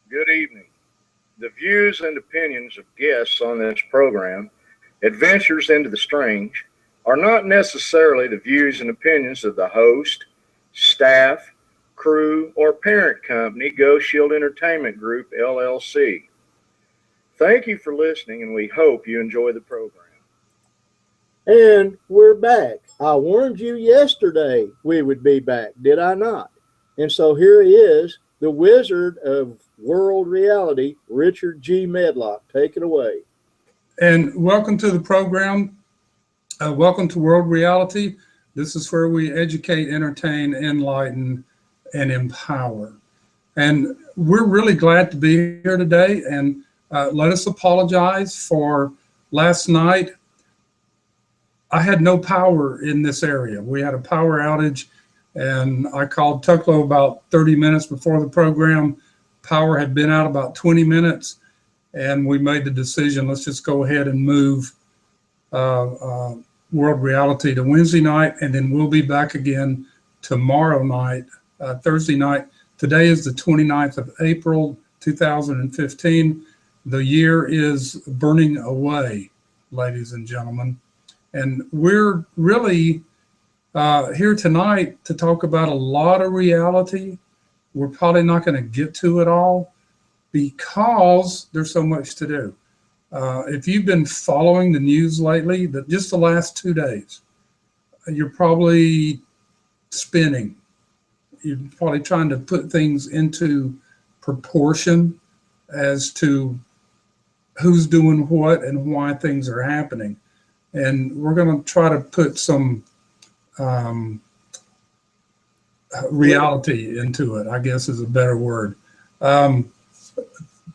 Good evening. The views and opinions of guests on this program, Adventures into the Strange, are not necessarily the views and opinions of the host, staff, crew, or parent company, Ghost Shield Entertainment Group, LLC. Thank you for listening, and we hope you enjoy the program. And we're back. I warned you yesterday we would be back, did I not? And so here he is, the wizard of world reality, Richard G. Medlock. Take it away. And welcome to the program. Welcome to World Reality. This is where we educate, entertain, enlighten, and empower. And we're really glad to be here today. And let us apologize for last night. I had no power in this area. We had a power outage, and I called Tucklow about 30 minutes before the program. Power had been out about 20 minutes, and we made the decision, let's just go ahead and move World Reality to Wednesday night, and then we'll be back again tomorrow night, Thursday night. Today is the 29th of April, 2015. The year is burning away, ladies and gentlemen. And we're really here tonight to talk about a lot of reality. We're probably not going to get to it all because there's so much to do. If you've been following the news lately, just the last 2 days, you're probably spinning. You're probably trying to put things into proportion as to who's doing what and why things are happening. And we're going to try to put some reality into it, I guess is a better word.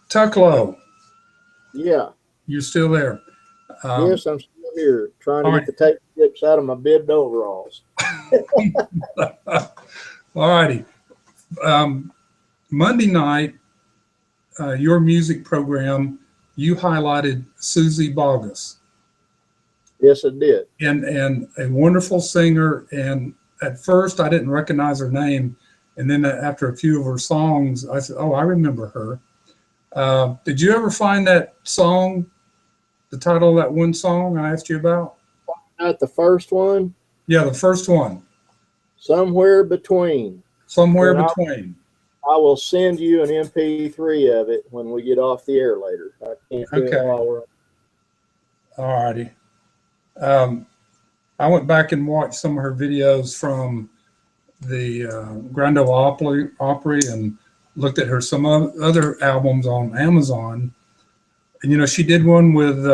Tucklow. Yeah. You're still there. Yes, I'm still here trying to get the tape chips out of my bibbed overalls. All righty. Monday night, your music program, you highlighted Susie Bogus. Yes, it did. And a wonderful singer. And at first, I didn't recognize her name. And then after a few of her songs, I said, oh, I remember her. Did you ever find that song, the title of that one song I asked you about? Not the first one? Yeah, the first one. Somewhere Between. Somewhere Between. I will send you an MP3 of it when we get off the air later. I can't do it while we're... All righty. I went back and watched some of her videos from the Grand Ole Opry and looked at her some other albums on Amazon. And, you know, she did one with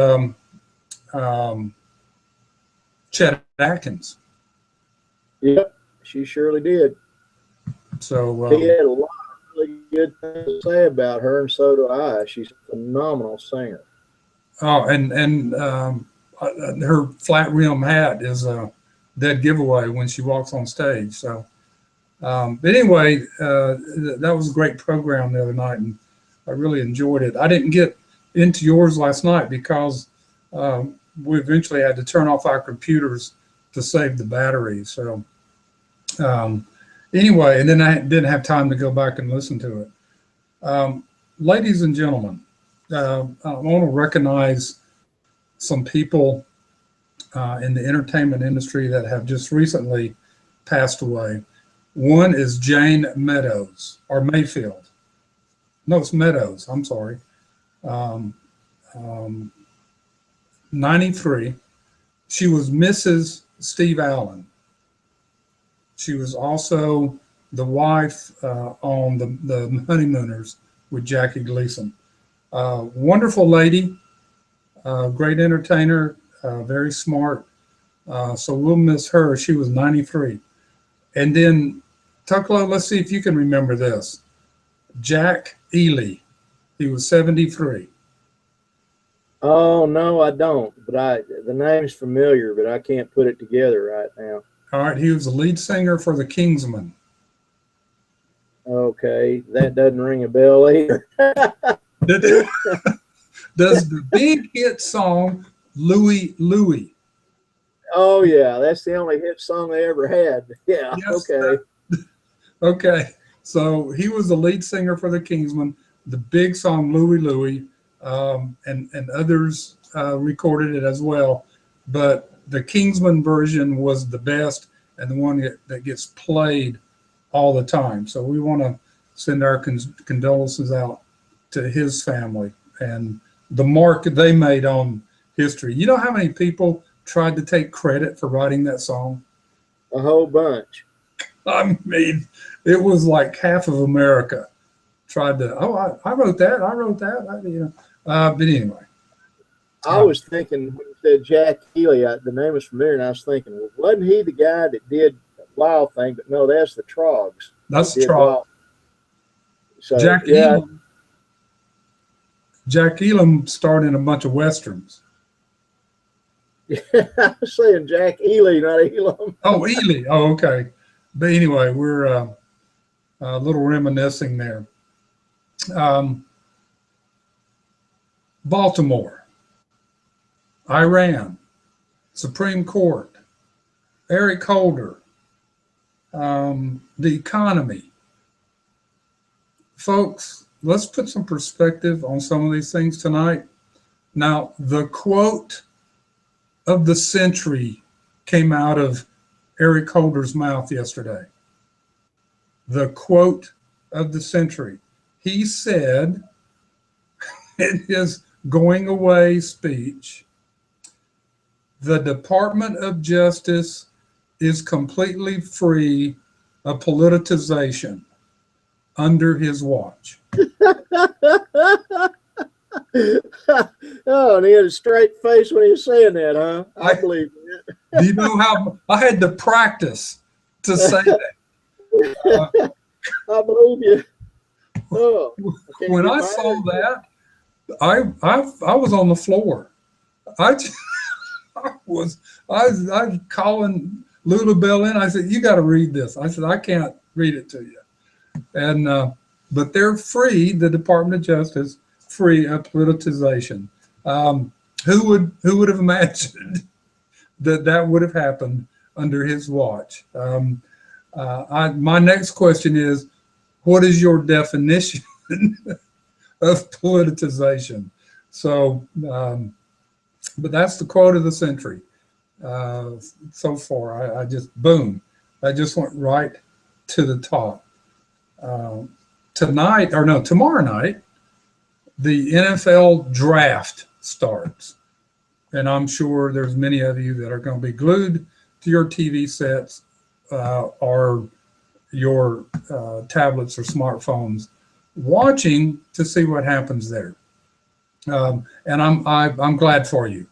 Chet Atkins. Yep, she surely did. So he had a lot of really good things to say about her, and so do I. She's a phenomenal singer. Oh, and her flat rim hat is a dead giveaway when she walks on stage. So, but anyway, that was a great program the other night, and I really enjoyed it. I didn't get into yours last night because we eventually had to turn off our computers to save the battery. So, anyway, and then I didn't have time to go back and listen to it. Ladies and gentlemen, I want to recognize some people in the entertainment industry that have just recently passed away. One is Jane Meadows, or Mayfield. No, it's Meadows. I'm sorry. 93. She was Mrs. Steve Allen. She was also the wife on the Honeymooners with Jackie Gleason. Wonderful lady, great entertainer, very smart. So we'll miss her. She was 93. And then, Tucklow, let's see if you can remember this. Jack Ely, he was 73. Oh no, I don't. But the name's familiar, but I can't put it together right now. All right, he was the lead singer for the Kingsmen. Okay, that doesn't ring a bell either. Does the big hit song Louie Louie? Oh yeah, that's the only hit song they ever had. Yeah. Yes, Okay. Okay, so he was the lead singer for the Kingsmen. The big song Louie Louie, and others recorded it as well. But the Kingsman version was the best and the one that gets played all the time. So we want to send our condolences out to his family and the mark they made on history. You know how many people tried to take credit for writing that song? A whole bunch. I mean, it was like half of America tried to, oh, I wrote that. I wrote that. But anyway. I was thinking when you said Jack Ely, the name was familiar, and I was thinking, well, wasn't he the guy that did Wild Thing? But no, that's the Trogs. That's Trog. So, Jack yeah. Elam. Jack Elam starred in a bunch of Westerns. I was saying Jack Ely, not Elam. Oh, Ely. Oh, okay. But anyway, we're a little reminiscing there. Baltimore, Iran, Supreme Court, Eric Holder, the economy. Folks, let's put some perspective on some of these things tonight. Now, the quote of the century came out of Eric Holder's mouth yesterday. The quote of the century. He said in his going away speech, the Department of Justice is completely free of politicization under his watch. Oh, and he had a straight face when he was saying that, huh? I believe it. Do you know how I had to practice to say that? I believe you. Oh, when I saw that, I was on the floor. I was calling Lula Bell in. I said, "You got to read this." I said, "I can't read it to you." And but they're free. The Department of Justice free of politicization. Who would have imagined that would have happened under his watch? My next question is, what is your definition of politicization? So, but that's the quote of the century so far. I just, boom, I just went right to the top. Tomorrow night, the NFL draft starts. And I'm sure there's many of you that are going to be glued to your TV sets or your tablets or smartphones watching to see what happens there. And I'm glad for you.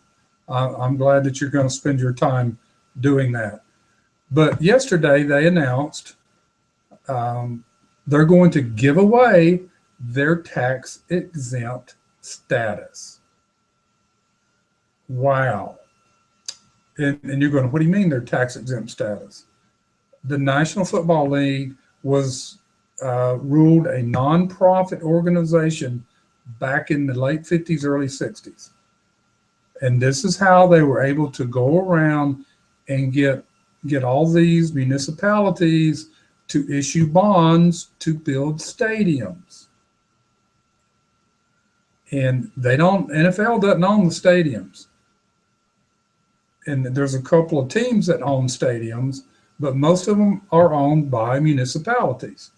I'm glad that you're going to spend your time doing that. But yesterday they announced they're going to give away their tax exempt status. Wow. And you're going, what do you mean their tax exempt status? The National Football League was ruled a nonprofit organization back in the late 50s, early 60s. And this is how they were able to go around and get all these municipalities to issue bonds to build stadiums. And NFL doesn't own the stadiums. And there's a couple of teams that own stadiums, but most of them are owned by municipalities.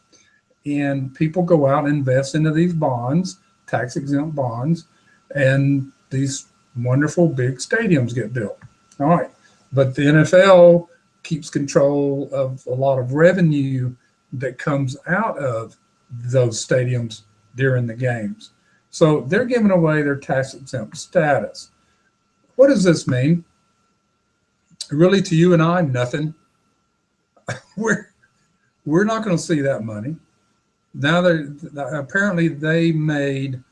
And people go out and invest into these bonds, tax exempt bonds, and these wonderful big stadiums get built. All right. But the NFL keeps control of a lot of revenue that comes out of those stadiums during the games. So they're giving away their tax exempt status. What does this mean? Really, to you and I, nothing. We're not going to see that money. Now apparently they made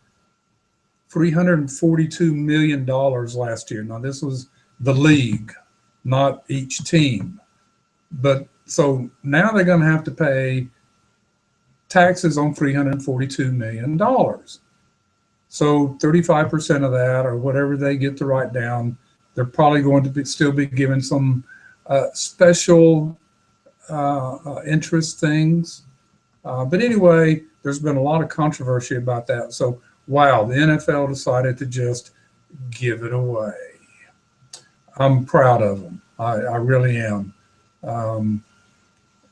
$342 million last year. Now this was the league, not each team. But so now they're going to have to pay taxes on $342 million. So 35% of that, or whatever they get to write down, they're probably going to still be given some special interest things. But anyway, there's been a lot of controversy about that. So, wow, the NFL decided to just give it away. I'm proud of them. I really am.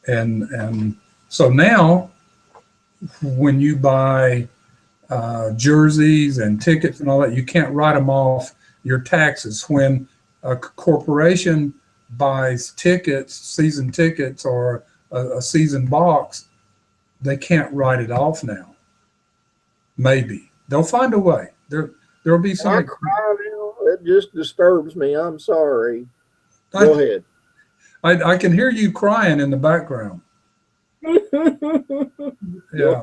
And so now, when you buy jerseys and tickets and all that, you can't write them off your taxes. When a corporation buys tickets, season tickets, or a season box, they can't write it off now. Maybe they'll find a way. There'll be some. I cry now. It just disturbs me. I'm sorry. Go ahead. I can hear you crying in the background. Yeah.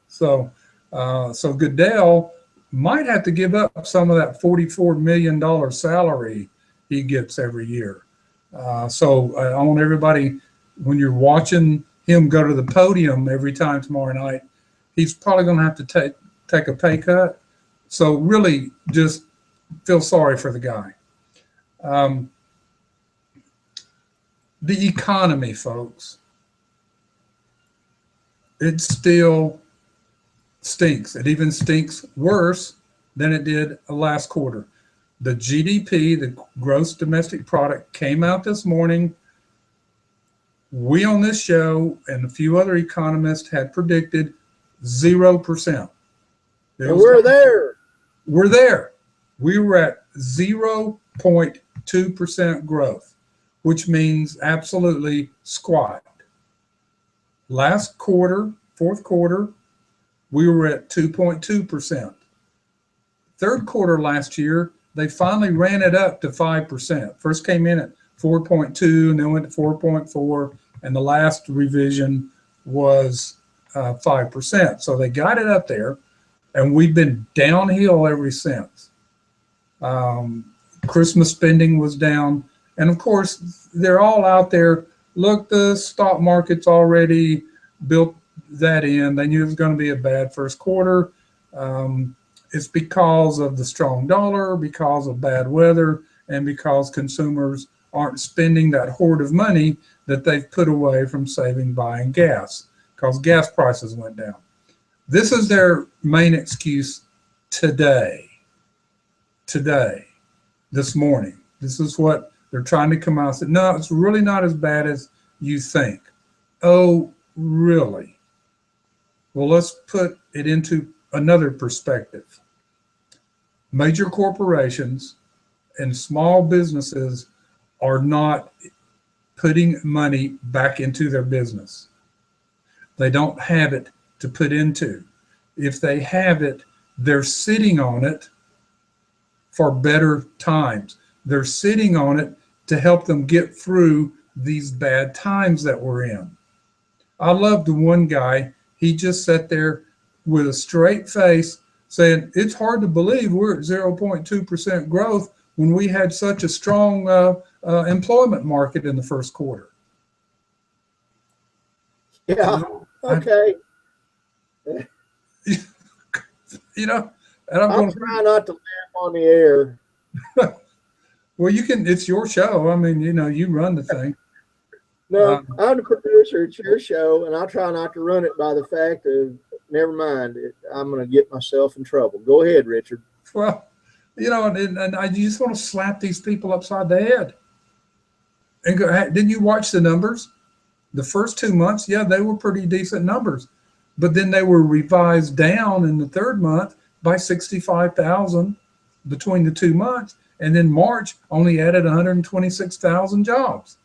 So Goodell might have to give up some of that $44 million salary he gets every year. So I want everybody, when you're watching him go to the podium every time tomorrow night, he's probably going to have to take a pay cut. So really just feel sorry for the guy. The economy, folks, it still stinks. It even stinks worse than it did last quarter. The GDP, the gross domestic product, came out this morning. We on this show and a few other economists had predicted 0%. And we're there. We're there. We were at 0.2% growth, which means absolutely squat. Last quarter, fourth quarter, we were at 2.2%. Third quarter last year, they finally ran it up to 5%. First came in at 4.2 and then went to 4.4, and the last revision was 5%. So they got it up there, and we've been downhill ever since. Christmas spending was down, and of course, they're all out there. Look, the stock market's already built that in. They knew it was going to be a bad first quarter. It's because of the strong dollar, because of bad weather, and because consumers aren't spending that hoard of money that they've put away from saving buying gas, because gas prices went down. This is their main excuse today, this morning. This is what they're trying to come out and say, no, it's really not as bad as you think. Oh, really? Well, let's put it into another perspective. Major corporations and small businesses are not putting money back into their business. They don't have it to put into. If they have it, they're sitting on it for better times. They're sitting on it to help them get through these bad times that we're in. I love the one guy, he just sat there with a straight face saying, it's hard to believe we're at 0.2% growth when we had such a strong employment market in the first quarter. Yeah, okay. You know, and I'm trying not to laugh on the air. Well, you can, it's your show. I mean, you know, you run the thing. No, I'm the producer. It's your show, and I'll try not to run it by the fact of, never mind, I'm going to get myself in trouble. Go ahead, Richard. Well, you know, and I just want to slap these people upside the head. And go, didn't you watch the numbers? The first 2 months, yeah, they were pretty decent numbers. But then they were revised down in the third month by 65,000. between the 2 months. And then March only added 126,000 jobs.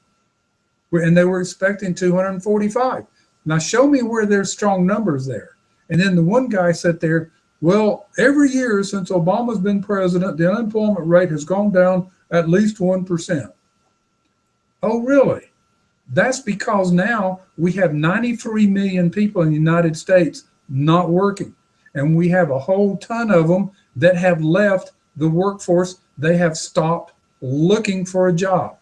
And they were expecting 245. Now show me where there's strong numbers there. And then the one guy said there, well, every year since Obama's been president, the unemployment rate has gone down at least 1%. Oh, really? That's because now we have 93 million people in the United States not working. And we have a whole ton of them that have left the workforce. They have stopped looking for a job.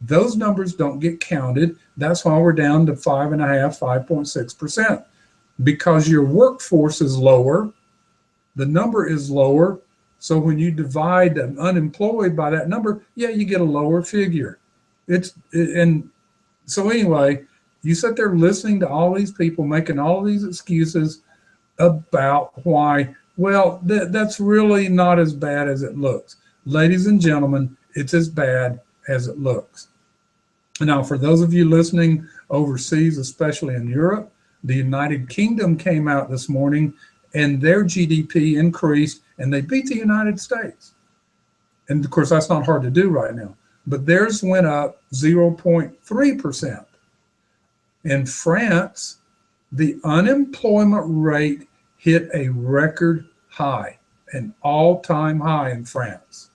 Those numbers don't get counted. That's why we're down to 5.5%, 5.6%. Because your workforce is lower, the number is lower. So when you divide the unemployed by that number, yeah, you get a lower figure. And so anyway, you sit there listening to all these people making all these excuses about why, well, that's really not as bad as it looks. Ladies and gentlemen, it's as bad as it looks. Now, for those of you listening overseas, especially in Europe, the United Kingdom came out this morning and their GDP increased and they beat the United States. And of course, that's not hard to do right now, but theirs went up 0.3%. In France, the unemployment rate hit a record high, an all-time high in France.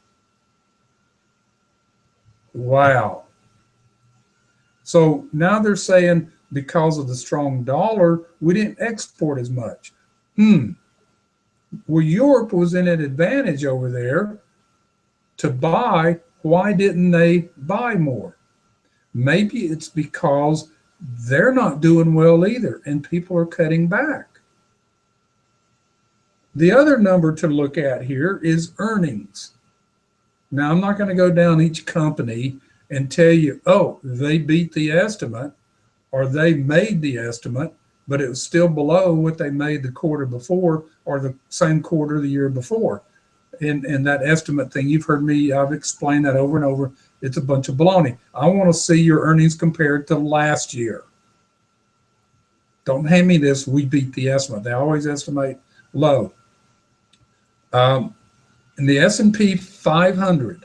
Wow. So now they're saying because of the strong dollar, we didn't export as much. Well, Europe was in an advantage over there to buy. Why didn't they buy more? Maybe it's because they're not doing well either, and people are cutting back. The other number to look at here is earnings. Now, I'm not going to go down each company and tell you, oh, they beat the estimate or they made the estimate, but it was still below what they made the quarter before or the same quarter the year before. And that estimate thing, you've heard me, I've explained that over and over. It's a bunch of baloney. I want to see your earnings compared to last year. Don't hand me this, we beat the estimate. They always estimate low. In the S&P 500,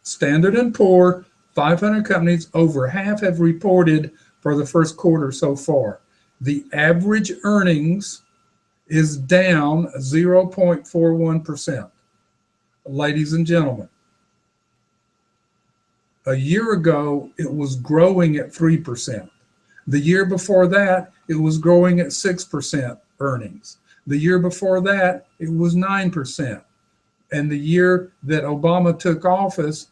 Standard and Poor, 500 companies, over half have reported for the first quarter so far. The average earnings is down 0.41%. Ladies and gentlemen, a year ago, it was growing at 3%. The year before that, it was growing at 6% earnings. The year before that, it was 9%. And the year that Obama took office,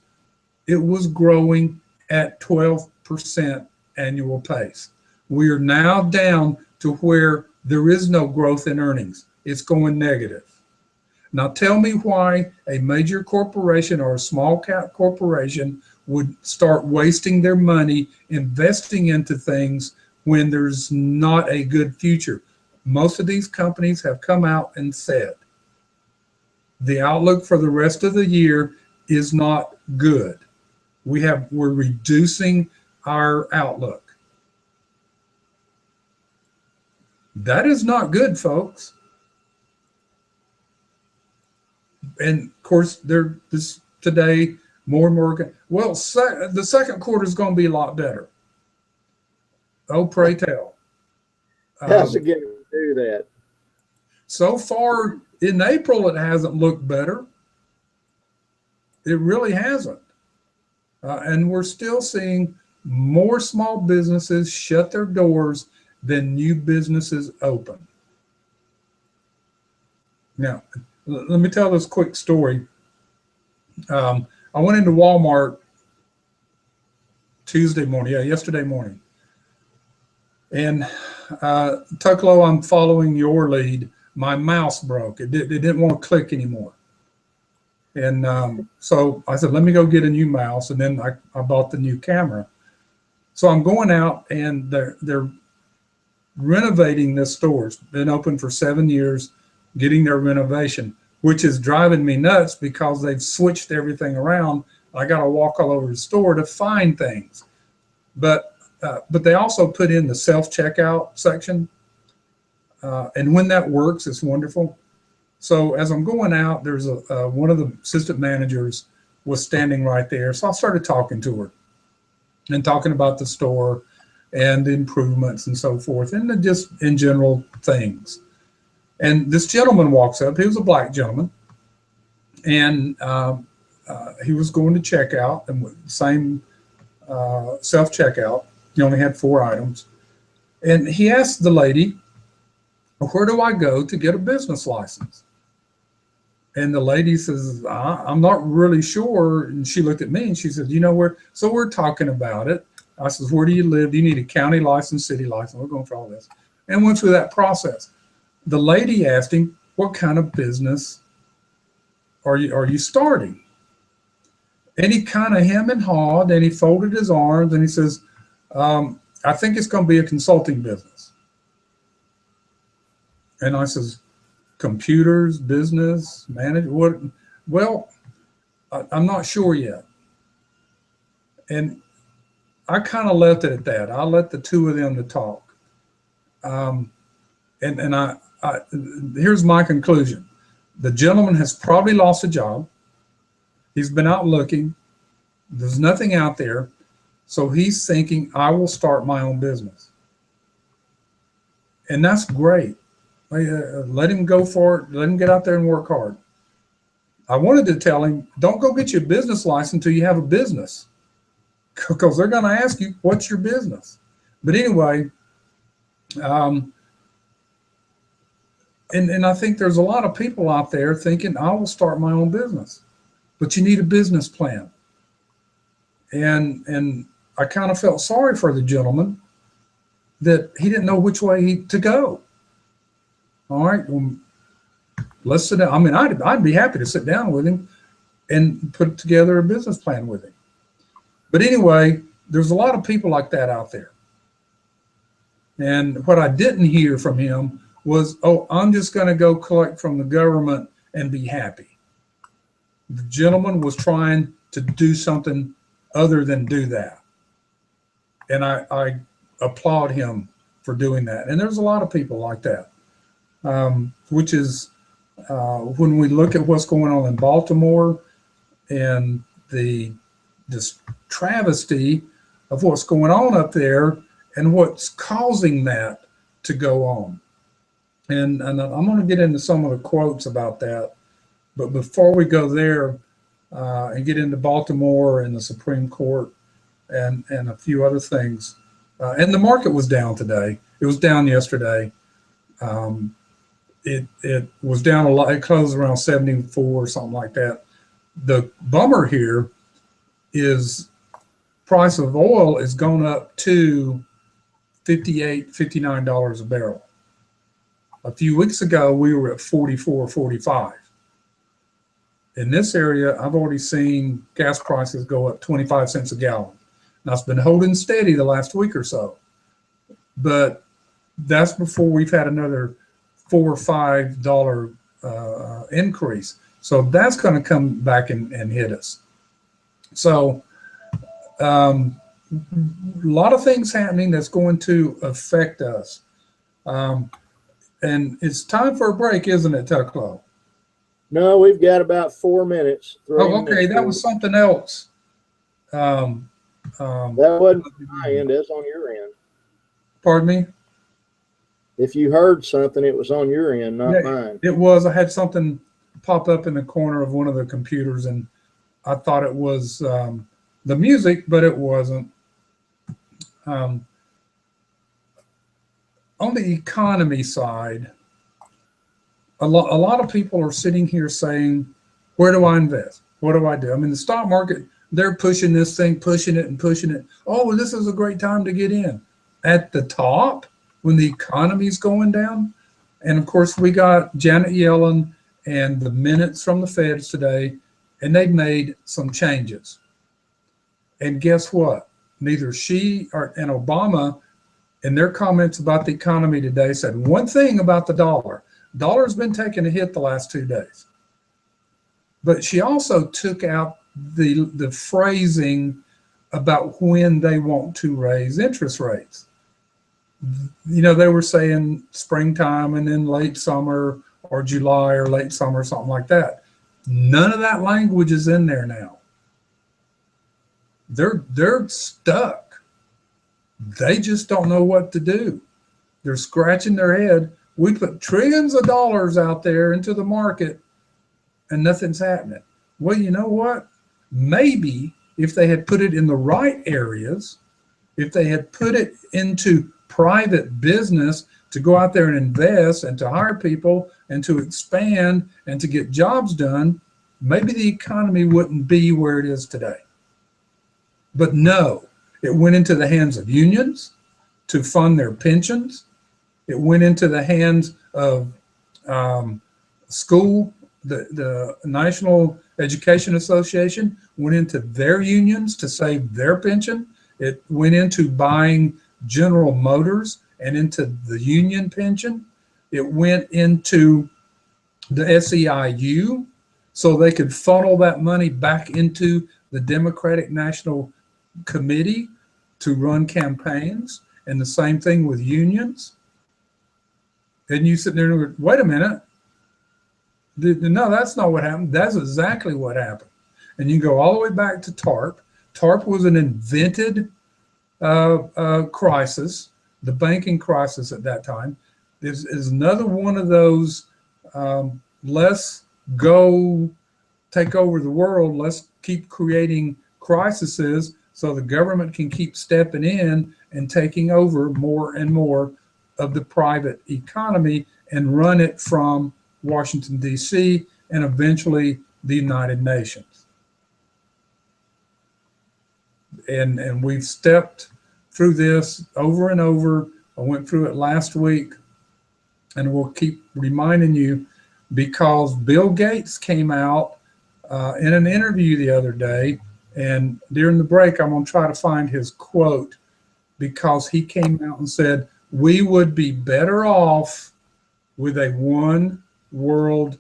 it was growing at 12% annual pace. We are now down to where there is no growth in earnings. It's going negative. Now tell me why a major corporation or a small cap corporation would start wasting their money investing into things when there's not a good future. Most of these companies have come out and said the outlook for the rest of the year is not good. We're reducing our outlook. That is not good, folks. And of course, this today more and more. Well, the second quarter is going to be a lot better. Oh, pray tell. How's it going to do that? So far in April, it hasn't looked better. It really hasn't. And we're still seeing more small businesses shut their doors than new businesses open. Now, let me tell this quick story. I went into Walmart yesterday morning. And Tucklow, I'm following your lead. My mouse broke. It didn't want to click anymore. And so I said, let me go get a new mouse. And then I bought the new camera. So I'm going out and they're renovating this store. It's been open for 7 years, getting their renovation, which is driving me nuts because they've switched everything around. I got to walk all over the store to find things. But they also put in the self-checkout section. And when that works, it's wonderful. So as I'm going out, there's one of the assistant managers was standing right there. So I started talking to her and talking about the store and the improvements and so forth, and just in general things. And this gentleman walks up. He was a black gentleman, and he was going to check out, and same self checkout. He only had 4 items, and he asked the lady, "Where do I go to get a business license?" And the lady says, "I'm not really sure." And she looked at me and she said, "You know where?" So we're talking about it. I says, "Where do you live? Do you need a county license, city license?" We're going for all this, and went through that process. The lady asked him, "What kind of business are you starting?" And he kind of hem and hawed, and he folded his arms, and he says, "I think it's going to be a consulting business." And I says, "Computers, business, manage what?" "Well, I'm not sure yet." And I kind of left it at that. I let the two of them to talk. And I here's my conclusion. The gentleman has probably lost a job. He's been out looking. There's nothing out there. So he's thinking, I will start my own business. And that's great. Let him go for it. Let him get out there and work hard. I wanted to tell him, don't go get your business license until you have a business, because they're going to ask you, what's your business? But anyway, and I think there's a lot of people out there thinking, I will start my own business, but you need a business plan. And I kind of felt sorry for the gentleman that he didn't know which way to go. All right, well, let's sit down. I mean, I'd be happy to sit down with him and put together a business plan with him. But anyway, there's a lot of people like that out there. And what I didn't hear from him was, oh, I'm just going to go collect from the government and be happy. The gentleman was trying to do something other than do that. And I applaud him for doing that. And there's a lot of people like that, which is when we look at what's going on in Baltimore and this travesty of what's going on up there and what's causing that to go on. And I'm going to get into some of the quotes about that. But before we go there and get into Baltimore and the Supreme Court and a few other things, and the market was down today. It was down yesterday. It was down a lot. It closed around 74 or something like that. The bummer here is price of oil has gone up to $58, $59 a barrel. A few weeks ago, we were at 44, 45. In this area, I've already seen gas prices go up 25 cents a gallon. Now, it's been holding steady the last week or so, but that's before we've had another $4 or $5 increase. So that's going to come back and hit us. So a lot of things happening that's going to affect us. And it's time for a break, isn't it, Tucklow? No, we've got about 4 minutes. Oh, okay. That was something else. That wasn't my end. That's on your end. Pardon me? If you heard something, it was on your end, not mine. It was. I had something pop up in the corner of one of the computers, and I thought it was the music, but it wasn't. On the economy side, a lot of people are sitting here saying, where do I invest? What do I do? I mean, the stock market, they're pushing this thing, pushing it and pushing it. Oh, well, this is a great time to get in. At the top, when the economy's going down. And of course, we got Janet Yellen and the minutes from the Feds today, and they've made some changes. And guess what? Neither she and Obama, in their comments about the economy today, said one thing about the dollar. Dollar's been taking a hit the last 2 days. But she also took out the phrasing about when they want to raise interest rates. they were saying springtime and then late summer or July or late summer, something like that. None of that language is in there now. They're stuck. They just don't know what to do. They're scratching their head. We put trillions of dollars out there into the market and nothing's happening. Well, you know what? Maybe if they had put it in the right areas, if they had put it into private business to go out there and invest and to hire people and to expand and to get jobs done, maybe the economy wouldn't be where it is today. But no, it went into the hands of unions to fund their pensions. It went into the hands of school. The National Education Association went into their unions to save their pension. It went into buying General Motors and into the union pension. It went into the SEIU so they could funnel that money back into the Democratic National Committee to run campaigns. And the same thing with unions. And you sit there and go, wait a minute. No, that's not what happened. That's exactly what happened. And you go all the way back to TARP. TARP was an invented crisis, the banking crisis at that time. Is another one of those, let's go take over the world. Let's keep creating crises so the government can keep stepping in and taking over more and more of the private economy and run it from Washington, D.C., and eventually the United Nations. And we've stepped through this over and over. I went through it last week, and we'll keep reminding you because Bill Gates came out in an interview the other day, and during the break, I'm going to try to find his quote because he came out and said, we would be better off with a one world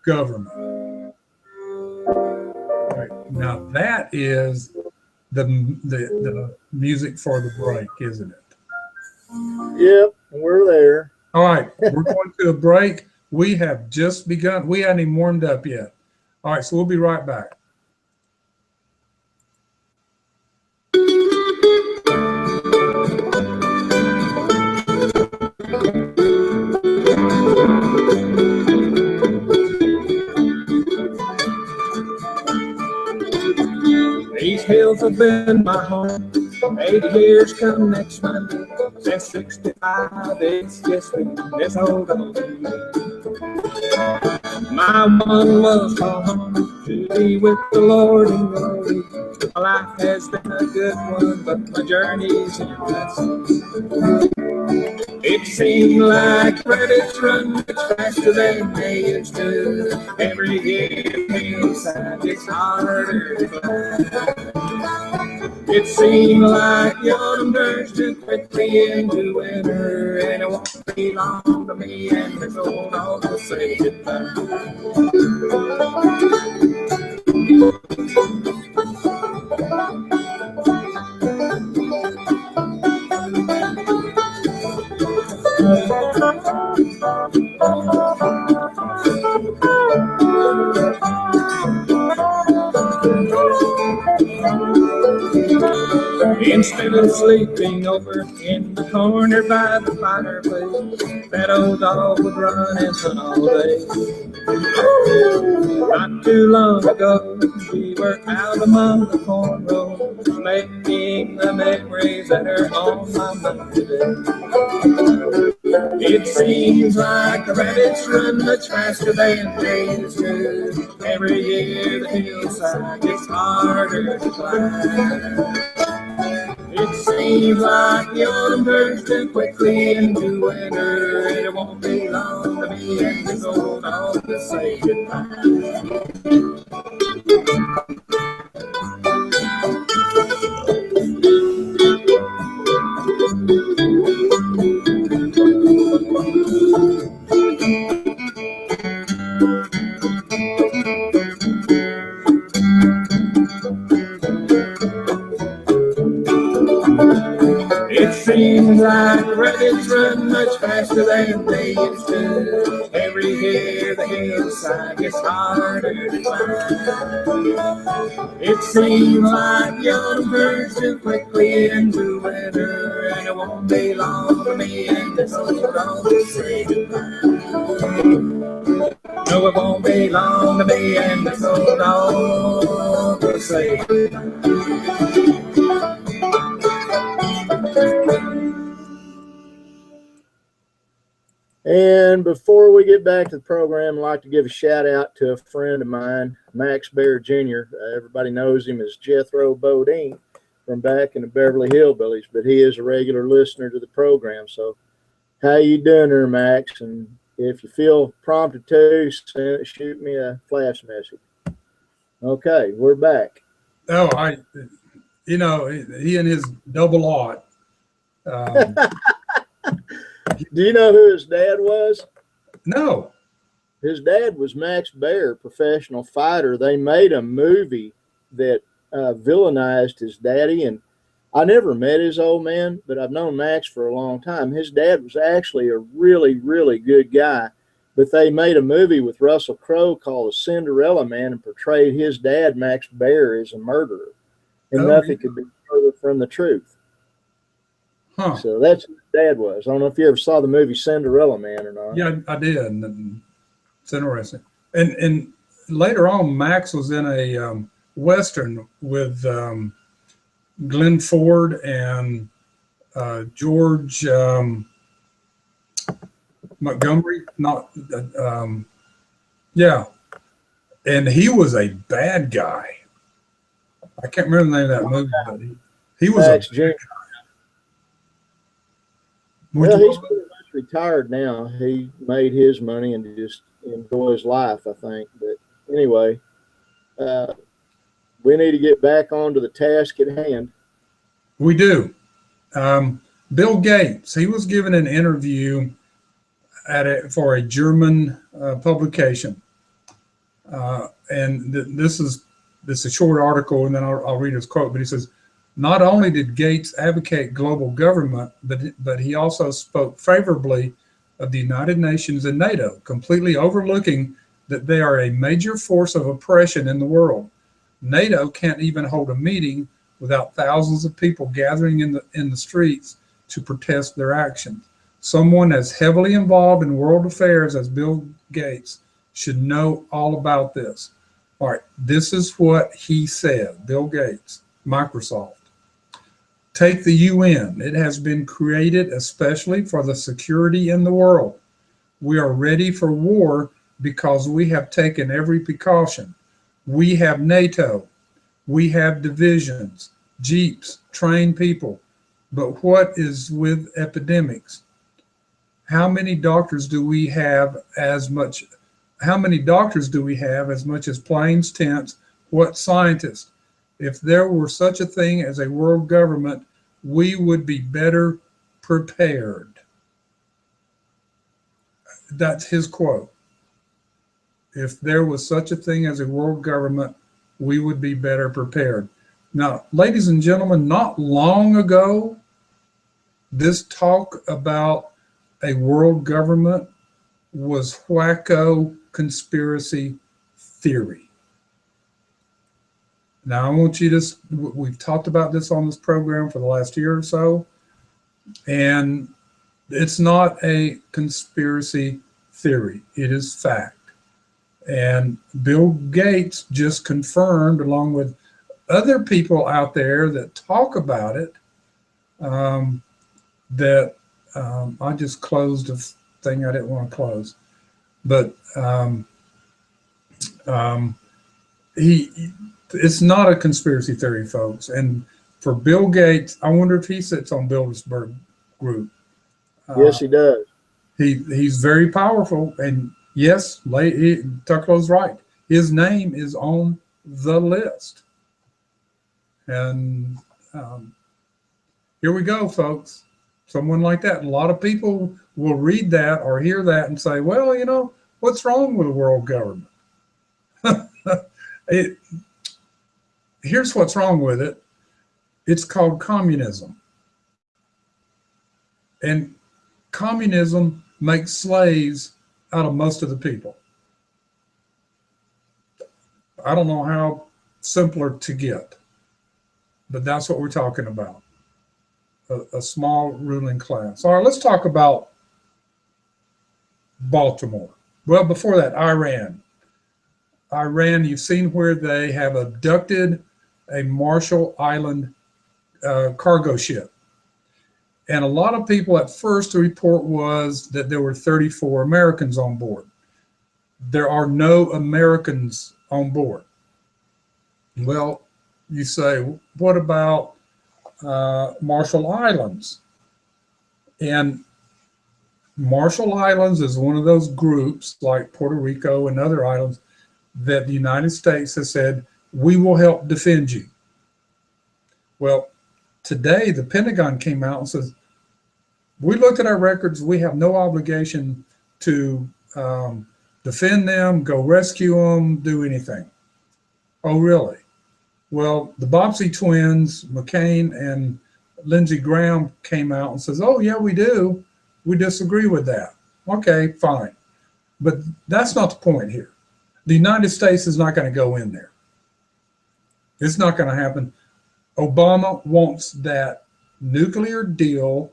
government. Right. Now that is the music for the break, isn't it? Yep, we're there. All right, we're going to a break. We have just begun. We hadn't even warmed up yet. All right, so we'll be right back. These hills have been my home. 80 years come next Monday. Since 65, it's just been this old old me. My one was home to be with the Lord in glory. My life has been a good one, but my journey's in lesson. It seemed like rabbits run much faster than they used to. Every year hillside gets harder to climb. It seemed like the autumn turns too quickly into winter, and it won't be long to me and this old dog will say goodbye. Instead of sleeping over in the corner by the fireplace, that old dog would run and hunt all day. Not too long ago, we were out among the corn rows, making the memories that are on my mind today. It seems like the rabbits run much faster than they used to. Every year the hillside gets harder to climb. It seems like the autumn turns too quickly into winter, and it won't be long to me and this old dog to say goodbye. It seems like rabbits run much faster than they used to. Every year the hillside gets harder to climb. It seems like young birds too quickly into winter, and it won't be long for me and this old dog to say goodbye. No, it won't be long to me and this old dog to say goodbye. And before we get back to the program, I'd like to give a shout out to a friend of mine, Max Bear Jr. Everybody knows him as Jethro Bodine from back in the Beverly Hillbillies, but he is a regular listener to the program. So how you doing there, Max? And if you feel prompted to, shoot me a flash message. Okay, we're back. Oh, he and his double aught. Do you know who his dad was? No. His dad was Max Bear, professional fighter. They made a movie that villainized his daddy, and I never met his old man, but I've known Max for a long time. His dad was actually a really, really good guy, but they made a movie with Russell Crowe called The Cinderella Man and portrayed his dad, Max Bear, as a murderer, and nothing could be further from the truth. Huh. So that's who his dad was. I don't know if you ever saw the movie Cinderella Man or not. Yeah, I did. And it's interesting. And later on, Max was in a Western with Glenn Ford and George Montgomery. Yeah. And he was a bad guy. I can't remember the name of that movie, but he was Max a Jr. Well, he's pretty much retired now. He made his money and just enjoys life, I think. But anyway, we need to get back onto the task at hand. We do. Bill Gates, he was given an interview for a German publication. And this is a short article, and then I'll read his quote. But he says, not only did Gates advocate global government, but he also spoke favorably of the United Nations and NATO, completely overlooking that they are a major force of oppression in the world. NATO can't even hold a meeting without thousands of people gathering in the streets to protest their actions. Someone as heavily involved in world affairs as Bill Gates should know all about this. All right, this is what he said, Bill Gates, Microsoft. Take the UN. It has been created especially for the security in the world. We are ready for war because we have taken every precaution. We have NATO. We have divisions, jeeps, trained people. But what is with epidemics? How many doctors do we have as much as planes, tents? What scientists? If there were such a thing as a world government, we would be better prepared. That's his quote. If there was such a thing as a world government, we would be better prepared. Now, ladies and gentlemen, not long ago, this talk about a world government was wacko conspiracy theory. Now, I want you to, we've talked about this on this program for the last year or so, and it's not a conspiracy theory. It is fact. And Bill Gates just confirmed, along with other people out there that talk about it, that I just closed a thing I didn't want to close. But it's not a conspiracy theory, folks. And for Bill Gates, I wonder if he sits on Bilderberg Group. Yes, he does. He's very powerful, and yes, Tucklow's right. His name is on the list. And here we go, folks. Someone like that. A lot of people will read that or hear that and say, well, you know, what's wrong with the world government? Here's what's wrong with it. It's called communism. And communism makes slaves out of most of the people. I don't know how simpler to get, but that's what we're talking about. A small ruling class. All right, let's talk about Baltimore. Well, before that, Iran. Iran, you've seen where they have abducted a Marshall Island cargo ship. And a lot of people at first, the report was that there were 34 Americans on board. There are no Americans on board. Well, you say, what about Marshall Islands? And Marshall Islands is one of those groups like Puerto Rico and other islands that the United States has said, we will help defend you. Well, today the Pentagon came out and says, we looked at our records, we have no obligation to defend them, go rescue them, do anything. Oh, really? Well, the Bobbsey twins, McCain and Lindsey Graham, came out and says, oh, yeah, we do. We disagree with that. Okay, fine. But that's not the point here. The United States is not going to go in there. It's not going to happen. Obama wants that nuclear deal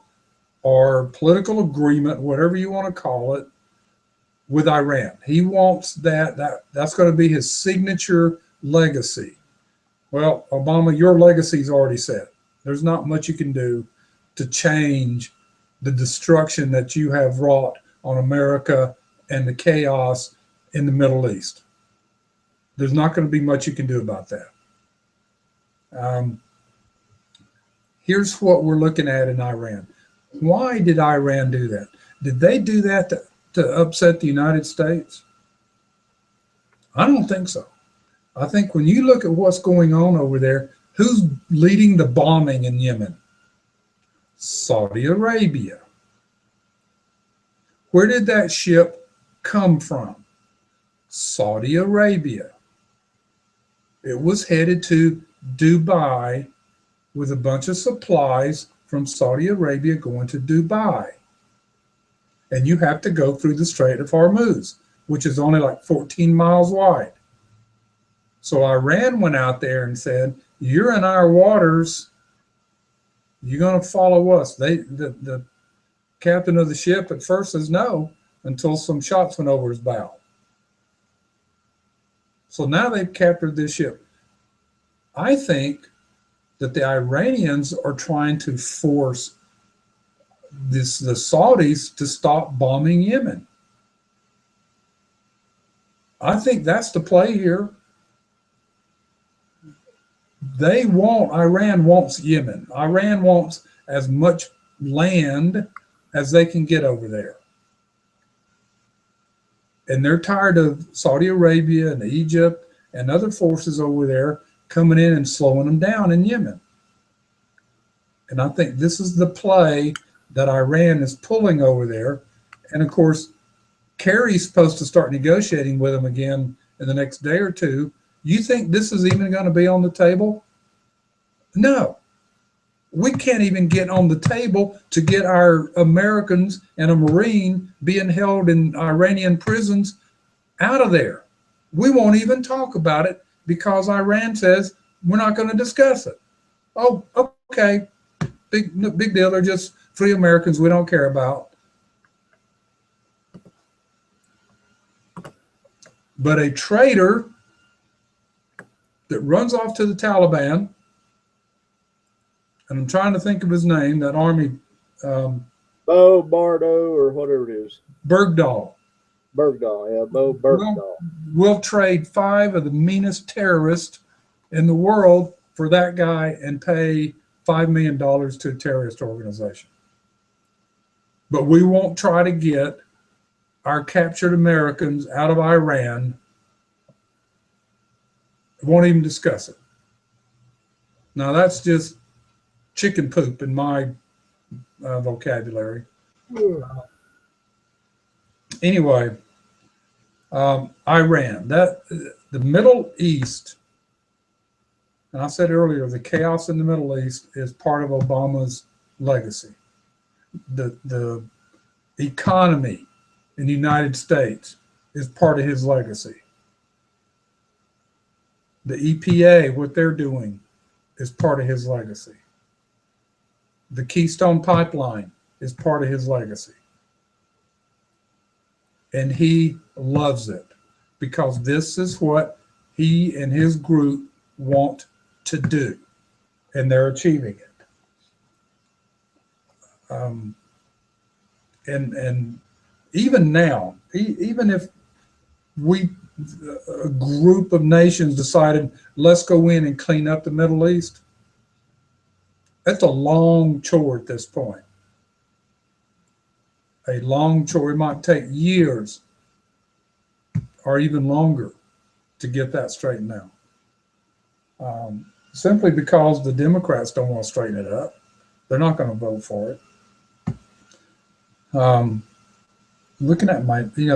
or political agreement, whatever you want to call it, with Iran. He wants that's going to be his signature legacy. Well, Obama, your legacy is already set. There's not much you can do to change the destruction that you have wrought on America and the chaos in the Middle East. There's not going to be much you can do about that. Here's what we're looking at in Iran. Why did Iran do that? Did they do that to upset the United States? I don't think so. I think when you look at what's going on over there, who's leading the bombing in Yemen? Saudi Arabia. Where did that ship come from? Saudi Arabia. It was headed to Dubai with a bunch of supplies from Saudi Arabia going to Dubai. And you have to go through the Strait of Hormuz, which is only like 14 miles wide. So Iran went out there and said, you're in our waters, you're going to follow us. The captain of the ship at first says no, until some shots went over his bow. So now they've captured this ship. I think that the Iranians are trying to force the Saudis to stop bombing Yemen. I think that's the play here. Iran wants Yemen. Iran wants as much land as they can get over there. And they're tired of Saudi Arabia and Egypt and other forces over there coming in and slowing them down in Yemen. And I think this is the play that Iran is pulling over there. And of course, Kerry's supposed to start negotiating with them again in the next day or two. You think this is even going to be on the table? No. We can't even get on the table to get our Americans and a Marine being held in Iranian prisons out of there. We won't even talk about it because Iran says we're not going to discuss it. Oh, okay. Big deal. They're just free Americans we don't care about. But a traitor that runs off to the Taliban, and I'm trying to think of his name, that army. Bo Bardo or whatever it is. Bergdahl. Yeah, Bo Bergdahl. We'll trade 5 of the meanest terrorists in the world for that guy and pay $5 million to a terrorist organization. But we won't try to get our captured Americans out of Iran. We won't even discuss it. Now that's just chicken poop in my vocabulary. Anyway, Iran, the Middle East, and I said earlier, the chaos in the Middle East is part of Obama's legacy. the economy in the United States is part of his legacy. The EPA, what they're doing, is part of his legacy. The Keystone Pipeline is part of his legacy. And he loves it because this is what he and his group want to do, and they're achieving it. And even now, even if a group of nations decided, let's go in and clean up the Middle East, that's a long chore at this point. A long chore. It might take years or even longer to get that straightened out. Simply because the Democrats don't want to straighten it up. They're not going to vote for it. Looking at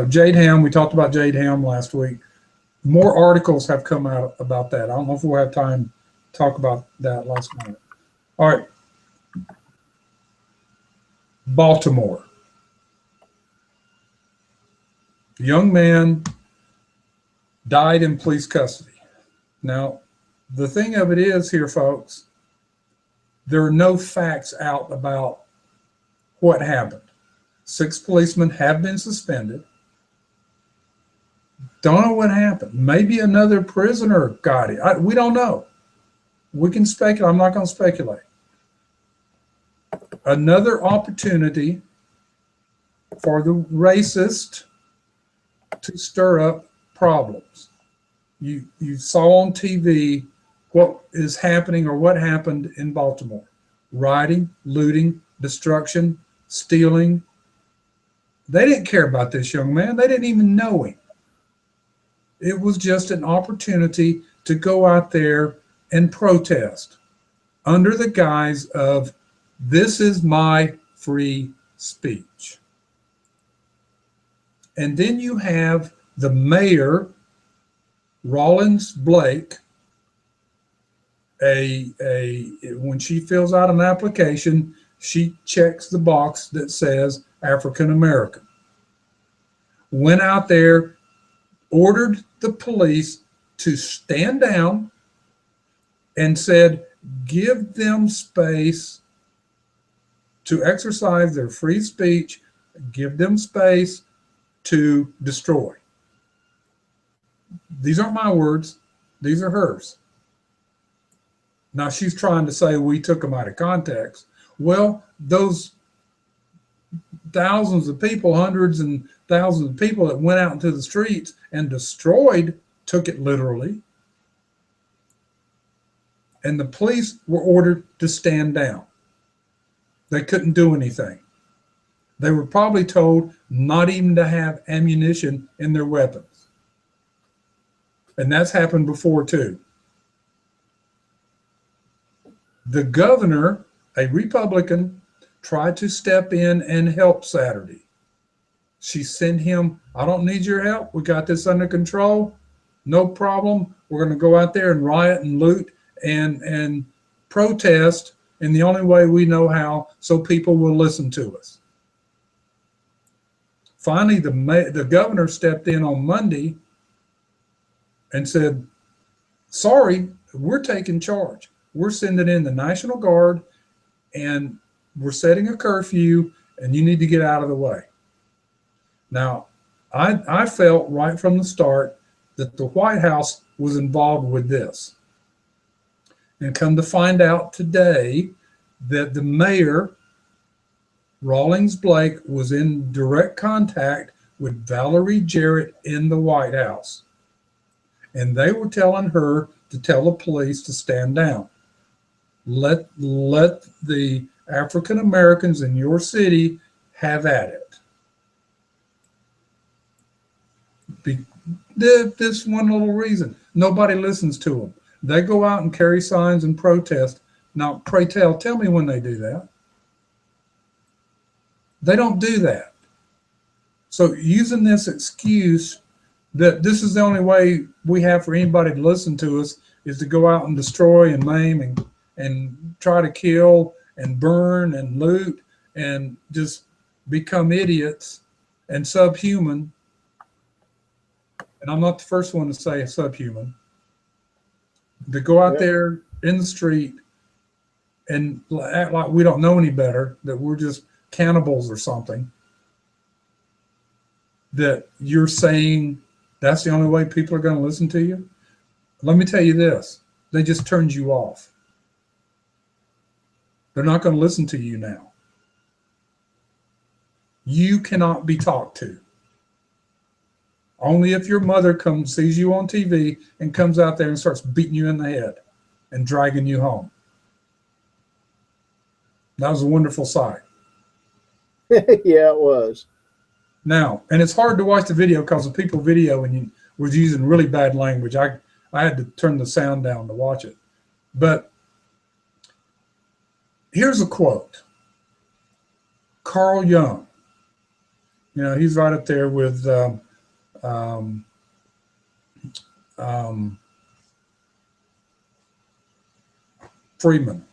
Jade Ham, we talked about Jade Ham last week. More articles have come out about that. I don't know if we'll have time to talk about that last night. All right. Baltimore. A young man died in police custody. Now, the thing of it is here, folks, there are no facts out about what happened. 6 policemen have been suspended. Don't know what happened. Maybe another prisoner got it. We don't know. We can speculate. I'm not going to speculate. Another opportunity for the racist to stir up problems. You saw on TV what is happening or what happened in Baltimore. Rioting, looting, destruction, stealing. They didn't care about this young man. They didn't even know him. It was just an opportunity to go out there and protest under the guise of, this is my free speech. And then you have the mayor, Rawlins Blake, when she fills out an application, she checks the box that says African American. Went out there, ordered the police to stand down and said, give them space to exercise their free speech, give them space to destroy. These aren't my words, these are hers. Now she's trying to say we took them out of context. Well, those thousands of people, hundreds and thousands of people that went out into the streets and destroyed, took it literally. And the police were ordered to stand down. They couldn't do anything. They were probably told not even to have ammunition in their weapons. And that's happened before too. The governor, a Republican, tried to step in and help Saturday. She sent him, I don't need your help. We got this under control. No problem. We're going to go out there and riot and loot and protest in the only way we know how, so people will listen to us. Finally, the governor stepped in on Monday and said, sorry, we're taking charge. We're sending in the National Guard and we're setting a curfew and you need to get out of the way. Now, I felt right from the start that the White House was involved with this. And come to find out today that the mayor, Rawlins Blake, was in direct contact with Valerie Jarrett in the White House. And they were telling her to tell the police to stand down. Let the African Americans in your city have at it. This one little reason. Nobody listens to them. They go out and carry signs and protest. Now, pray tell me when they do that. They don't do that. So using this excuse that this is the only way we have for anybody to listen to us is to go out and destroy and maim and try to kill and burn and loot and just become idiots and subhuman. And I'm not the first one to say subhuman. To go out there in the street and act like we don't know any better, that we're just cannibals or something, that you're saying that's the only way people are going to listen to you. Let me tell you this, they just turned you off. They're not going to listen to you now. You cannot be talked to. Only if your mother sees you on TV and comes out there and starts beating you in the head and dragging you home. That was a wonderful sight. Yeah, it was. Now, and it's hard to watch the video because the people videoing was using really bad language. I had to turn the sound down to watch it. But here's a quote. Carl Jung. You know, he's right up there with Freeman.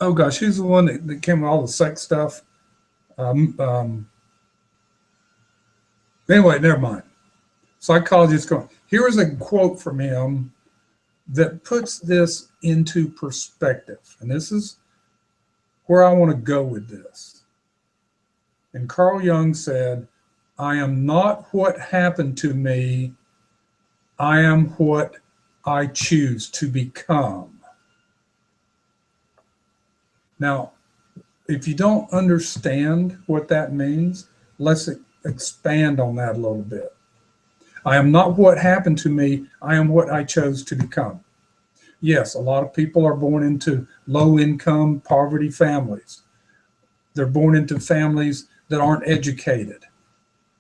Oh gosh, who's the one that came with all the sex stuff? Anyway, never mind. Psychologist going. Here is a quote from him that puts this into perspective. And this is where I want to go with this. And Carl Jung said, I am not what happened to me. I am what I choose to become. Now, if you don't understand what that means, let's expand on that a little bit. I am not what happened to me. I am what I chose to become. Yes, a lot of people are born into low-income, poverty families. They're born into families that aren't educated.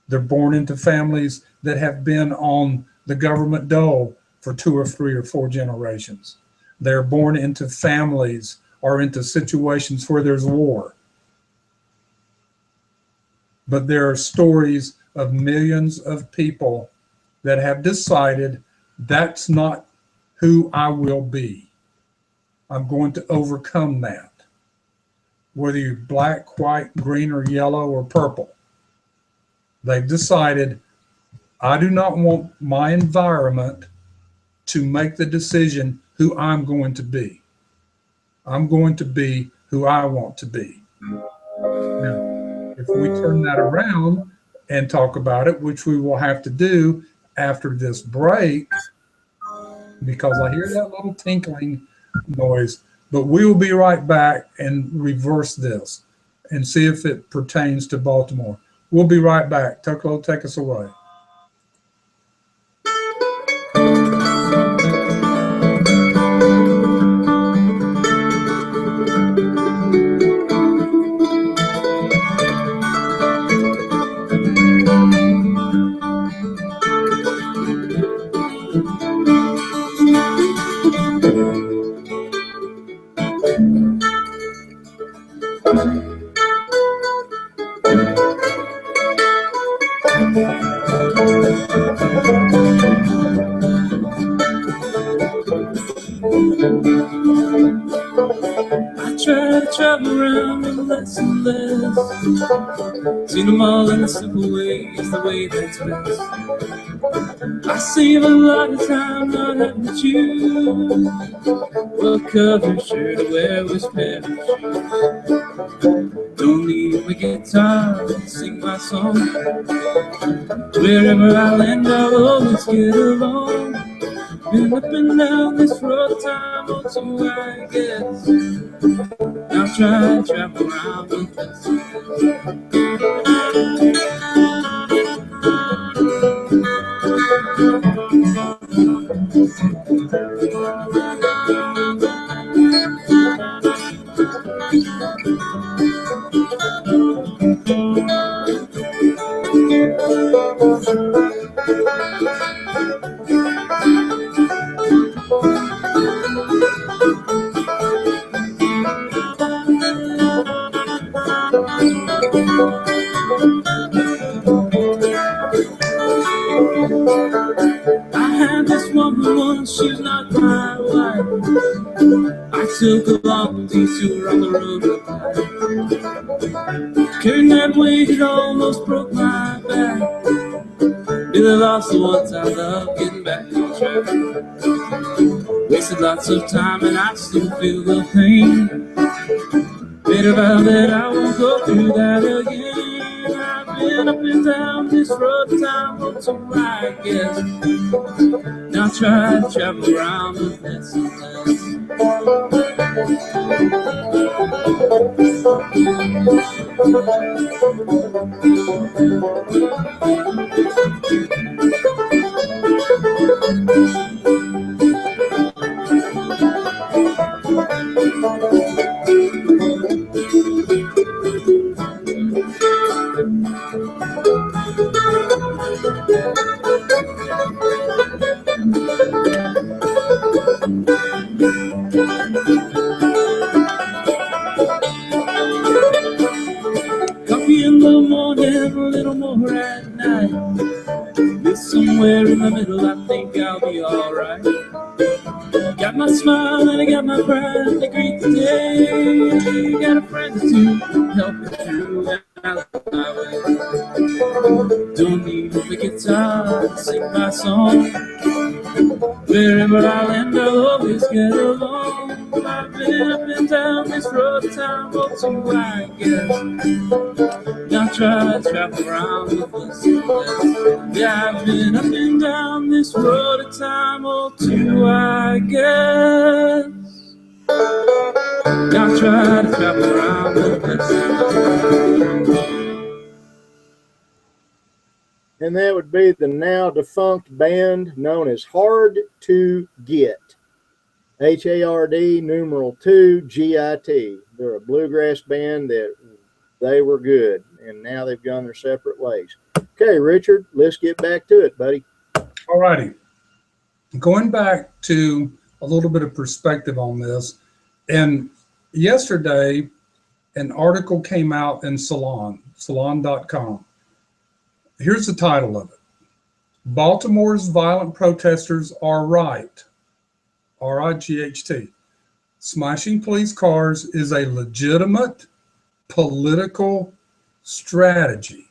They're born into families that have been on the government dole for 2 or 3 or 4 generations. They're born into families or into situations where there's war. But there are stories of millions of people that have decided that's not who I will be. I'm going to overcome that. Whether you're black, white, green, or yellow, or purple. They've decided, I do not want my environment to make the decision who I'm going to be. I'm going to be who I want to be. Now, if we turn that around and talk about it, which we will have to do after this break, because I hear that little tinkling noise, but we will be right back and reverse this and see if it pertains to Baltimore. We'll be right back. Tucklow, take us away. I try to travel around with less and less. Seen them all in the simple ways, the way that's best. I save a lot of time not having to choose what color shirt to wear, which pair of shoes. Don't need my guitar to sing my song. Wherever I land, I'll always get along. Been up and down this road time or two, I guess. I'll try to travel around with this. I had this woman once, she's not my wife. I took a long detour on the road with her. Carrying that weight, it almost broke my back. Really lost the ones I love, getting back on track. Wasted lots of time and I still feel the pain. Made a vow that I won't go through that again. I've been up and down this road a time or two, I guess. Now try to travel around with less and less. Coffee in the morning, a little more at night. This somewhere in the middle, I think I'll be alright. Got my smile and I got my pride to greet the day. Got a friend to help me through and I love my way. Don't need the guitar to sing my song. Wherever I land, I'll always get along. I've been up and down this road a time or two, I guess. Now try to travel around with less and less. Yeah, I've been up and down this road a time or two, I guess. Now try to travel around with less and less. And that would be the now defunct band known as Hard to Get. HARD numeral 2 GIT. They're a bluegrass band that they were good, and now they've gone their separate ways. Okay, Richard, let's get back to it, buddy. All righty. Going back to a little bit of perspective on this, and yesterday an article came out in salon.com. Here's the title of it. Baltimore's violent protesters are right. RIGHT. Smashing police cars is a legitimate political strategy.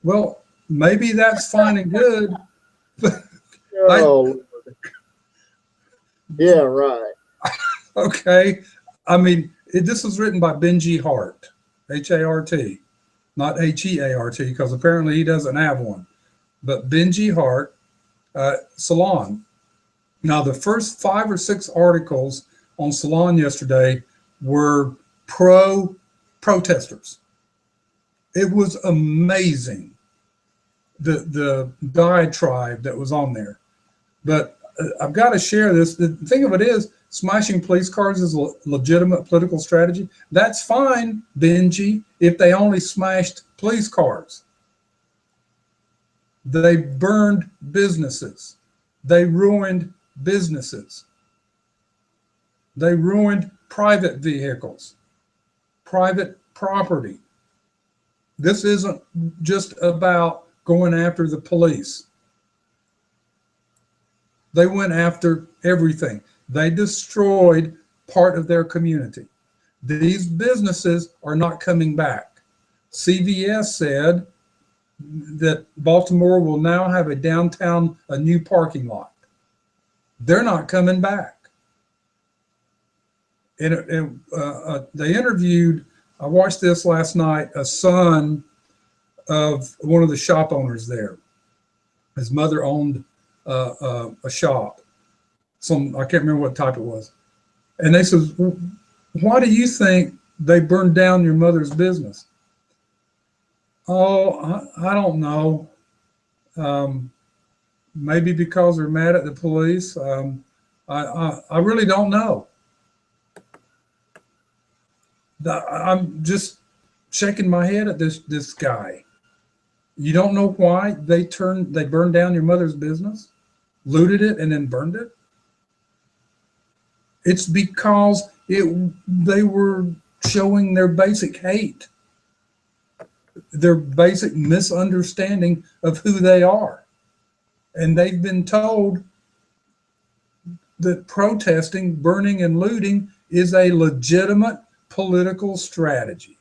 Well, maybe that's fine and good, but Oh, yeah, right. okay. I mean, this was written by Benji Hart, H-A-R-T, not H-E-A-R-T, because apparently he doesn't have one. But Benji Hart, Salon. Now, the first 5 or 6 articles on Salon yesterday were pro-protesters. It was amazing, the diatribe that was on there. But I've got to share this. The thing of it is, smashing police cars is a legitimate political strategy. That's fine, Benji, if they only smashed police cars. They burned businesses. They ruined businesses. They ruined private vehicles, private property. This isn't just about going after the police. They went after everything. They destroyed part of their community. These businesses are not coming back. CVS said that Baltimore will now have a new parking lot. They're not coming back. And they interviewed, I watched this last night, a son of one of the shop owners there. His mother owned a shop. I can't remember what type it was. And they said, why do you think they burned down your mother's business? Oh, I don't know. Maybe because they're mad at the police. I really don't know. I'm just shaking my head at this guy. You don't know why they burned down your mother's business, looted it, and then burned it? It's because they were showing their basic hate, their basic misunderstanding of who they are. And they've been told that protesting, burning, and looting is a legitimate political strategy.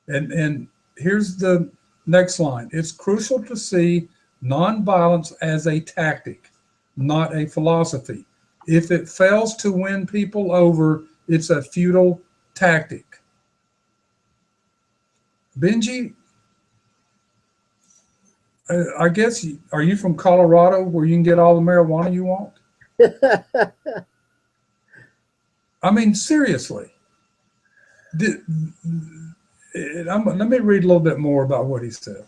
And here's the next line. It's crucial to see nonviolence as a tactic, not a philosophy. If it fails to win people over, it's a futile tactic. Benji, I guess, are you from Colorado where you can get all the marijuana you want? I mean, seriously. Let me read a little bit more about what he says.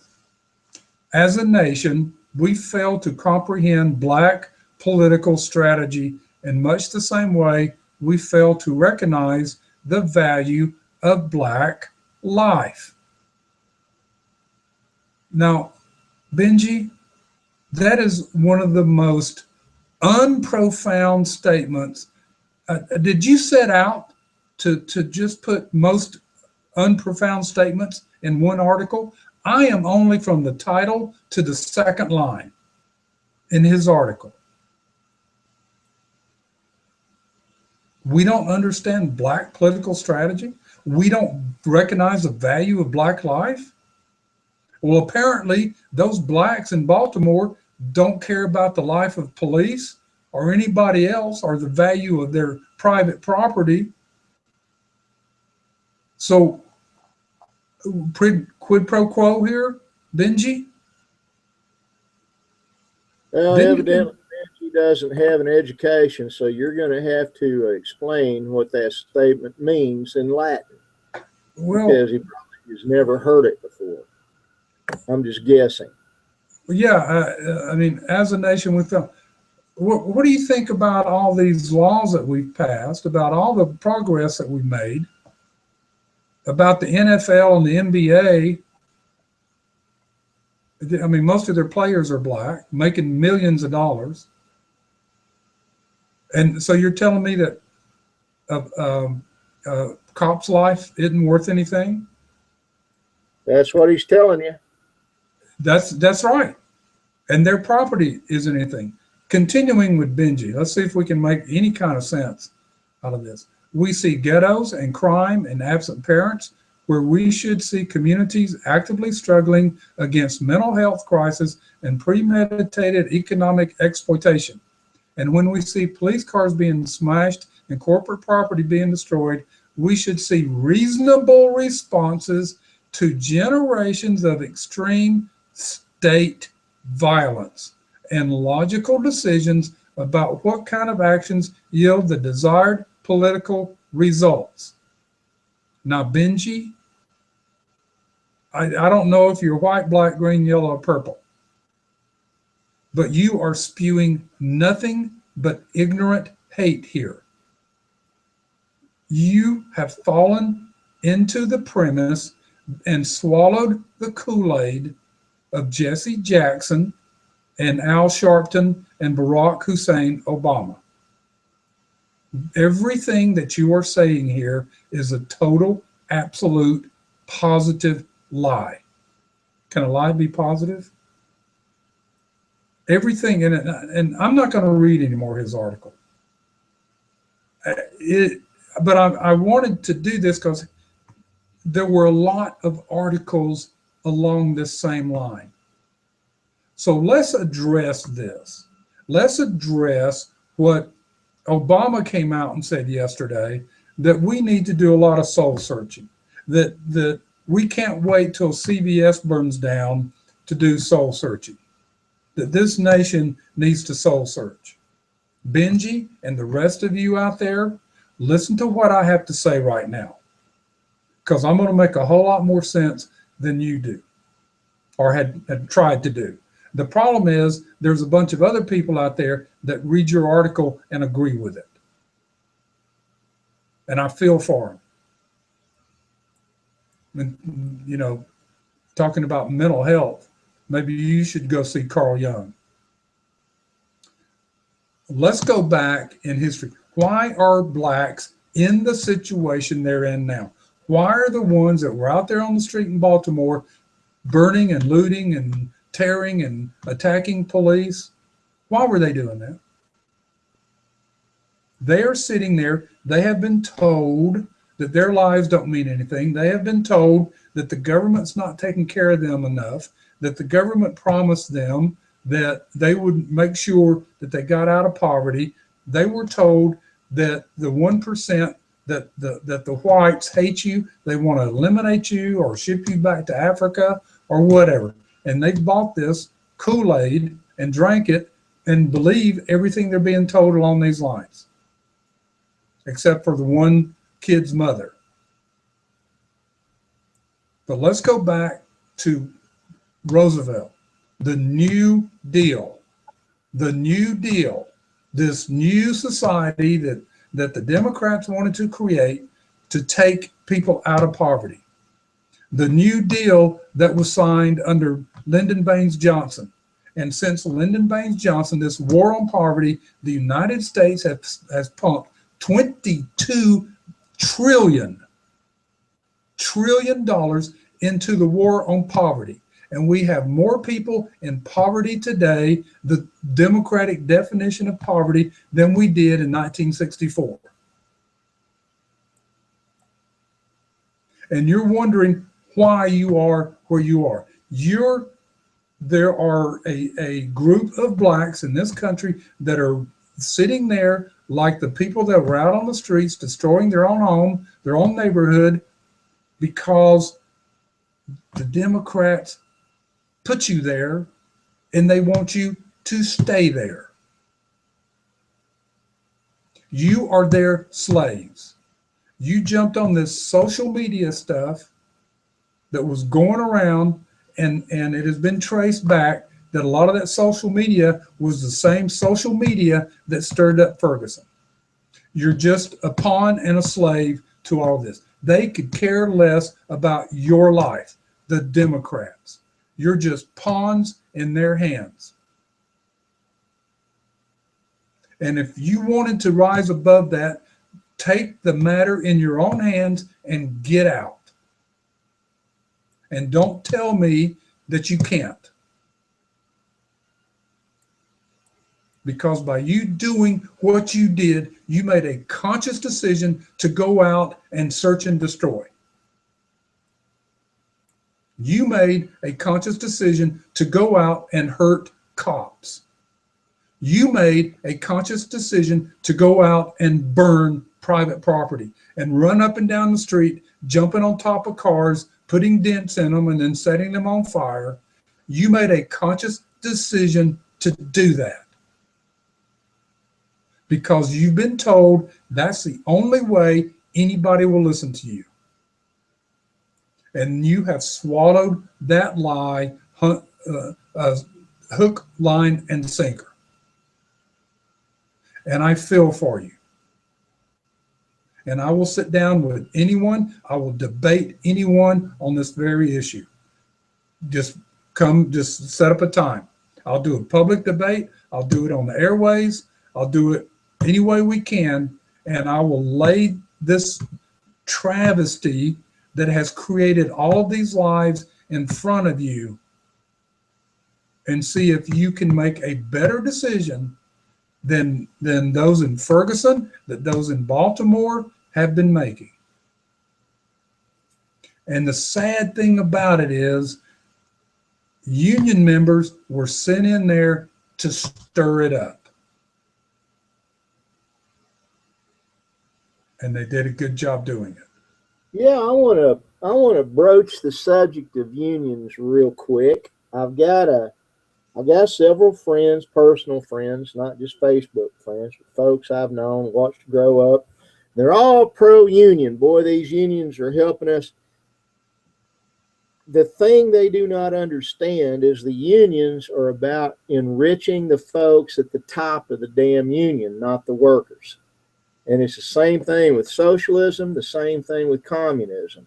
As a nation, we fail to comprehend Black political strategy in much the same way we fail to recognize the value of Black life. Now, Benji, that is one of the most unprofound statements. Did you set out to just put most unprofound statements in one article? I am only from the title to the second line in his article. We don't understand Black political strategy. We don't recognize the value of Black life. Well, apparently those Blacks in Baltimore don't care about the life of police or anybody else or the value of their private property. So quid pro quo here, Benji? Well, evidently Benji doesn't have an education, so you're going to have to explain what that statement means in Latin. Well, because he probably has never heard it before. I'm just guessing. Yeah, I mean, as a nation, with them, what do you think about all these laws that we've passed, about all the progress that we've made, about the NFL and the NBA? I mean, most of their players are Black, making millions of dollars. And so you're telling me that a cop's life isn't worth anything? That's what he's telling you. That's right. And their property isn't anything. Continuing with Benji, let's see if we can make any kind of sense out of this. We see ghettos and crime and absent parents, where we should see communities actively struggling against mental health crisis and premeditated economic exploitation. And when we see police cars being smashed and corporate property being destroyed, we should see reasonable responses to generations of extreme state violence and logical decisions about what kind of actions yield the desired political results. Now, Benji, I don't know if you're white, black, green, yellow, or purple, but you are spewing nothing but ignorant hate here. You have fallen into the premise and swallowed the Kool-Aid of Jesse Jackson and Al Sharpton and Barack Hussein Obama. Everything that you are saying here is a total, absolute, positive lie. Can a lie be positive? Everything in it, and I'm not going to read any more of his article. But I wanted to do this because there were a lot of articles along this same line. So let's address this. Let's address what Obama came out and said yesterday, that we need to do a lot of soul searching, that we can't wait till CBS burns down to do soul searching, that this nation needs to soul search. Benji and the rest of you out there, listen to what I have to say right now, because I'm going to make a whole lot more sense than you do or had tried to do. The problem is there's a bunch of other people out there that read your article and agree with it. And I feel for them. And, you know, talking about mental health, maybe you should go see Carl Jung. Let's go back in history. Why are blacks in the situation they're in now? Why are the ones that were out there on the street in Baltimore burning and looting and tearing and attacking police? Why were they doing that? They are sitting there. They have been told that their lives don't mean anything. They have been told that the government's not taking care of them enough, that the government promised them that they would make sure that they got out of poverty. They were told that the 1%, that the whites hate you, they want to eliminate you or ship you back to Africa or whatever. And they bought this Kool-Aid and drank it and believe everything they're being told along these lines, except for the one kid's mother. But let's go back to Roosevelt, the New Deal, this new society that the Democrats wanted to create to take people out of poverty. The New Deal that was signed under Lyndon Baines Johnson. And since Lyndon Baines Johnson, this war on poverty, the United States has pumped $22 trillion into the war on poverty. And we have more people in poverty today, the Democratic definition of poverty, than we did in 1964. And you're wondering why you are where you are. There are a group of blacks in this country that are sitting there like the people that were out on the streets destroying their own home, their own neighborhood, because the Democrats put you there and they want you to stay there. You are their slaves. You jumped on this social media stuff that was going around, and it has been traced back that a lot of that social media was the same social media that stirred up Ferguson. You're just a pawn and a slave to all this. They could care less about your life, the Democrats. You're just pawns in their hands. And if you wanted to rise above that, take the matter in your own hands and get out. And don't tell me that you can't. Because by you doing what you did, you made a conscious decision to go out and search and destroy. You made a conscious decision to go out and hurt cops. You made a conscious decision to go out and burn private property and run up and down the street, jumping on top of cars, putting dents in them, and then setting them on fire. You made a conscious decision to do that because you've been told that's the only way anybody will listen to you. And you have swallowed that lie, hook, line, and sinker. And I feel for you. And I will sit down with anyone. I will debate anyone on this very issue. Just set up a time. I'll do a public debate. I'll do it on the airways. I'll do it any way we can. And I will lay this travesty that has created all of these lives in front of you and see if you can make a better decision than those in Ferguson, that those in Baltimore have been making. And the sad thing about it is union members were sent in there to stir it up. And they did a good job doing it. Yeah, I want to broach the subject of unions real quick. I've got several friends, personal friends, not just Facebook friends, but folks I've known, watched grow up. They're all pro-union. Boy, these unions are helping us. The thing they do not understand is the unions are about enriching the folks at the top of the damn union, not the workers. And it's the same thing with socialism, the same thing with communism.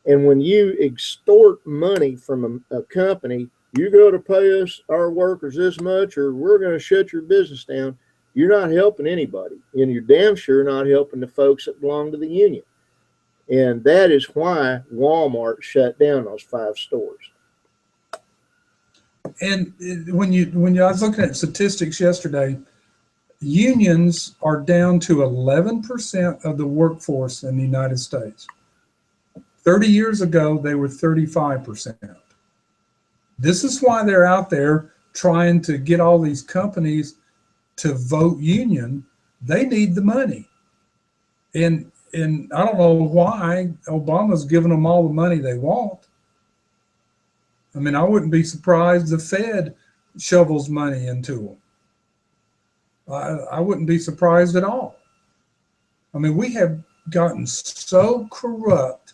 And when you extort money from a company, you got to pay us, our workers, this much, or we're going to shut your business down. You're not helping anybody. And you're damn sure not helping the folks that belong to the union. And that is why Walmart shut down those 5 stores. And when I was looking at statistics yesterday, unions are down to 11% of the workforce in the United States. 30 years ago, they were 35%. This is why they're out there trying to get all these companies to vote union. They need the money. And I don't know why Obama's giving them all the money they want. I mean, I wouldn't be surprised the Fed shovels money into them. I wouldn't be surprised at all. I mean, we have gotten so corrupt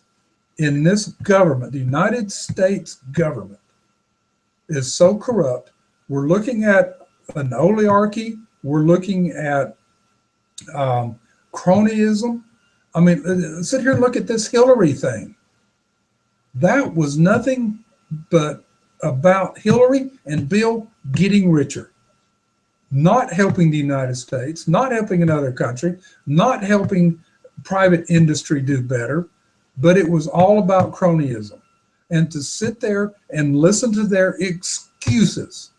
in this government. The United States government is so corrupt. We're looking at an oligarchy. We're looking at cronyism. I mean, sit here and look at this Hillary thing. That was nothing but about Hillary and Bill getting richer, not helping the United States, not helping another country, not helping private industry do better, but it was all about cronyism. And to sit there and listen to their excuses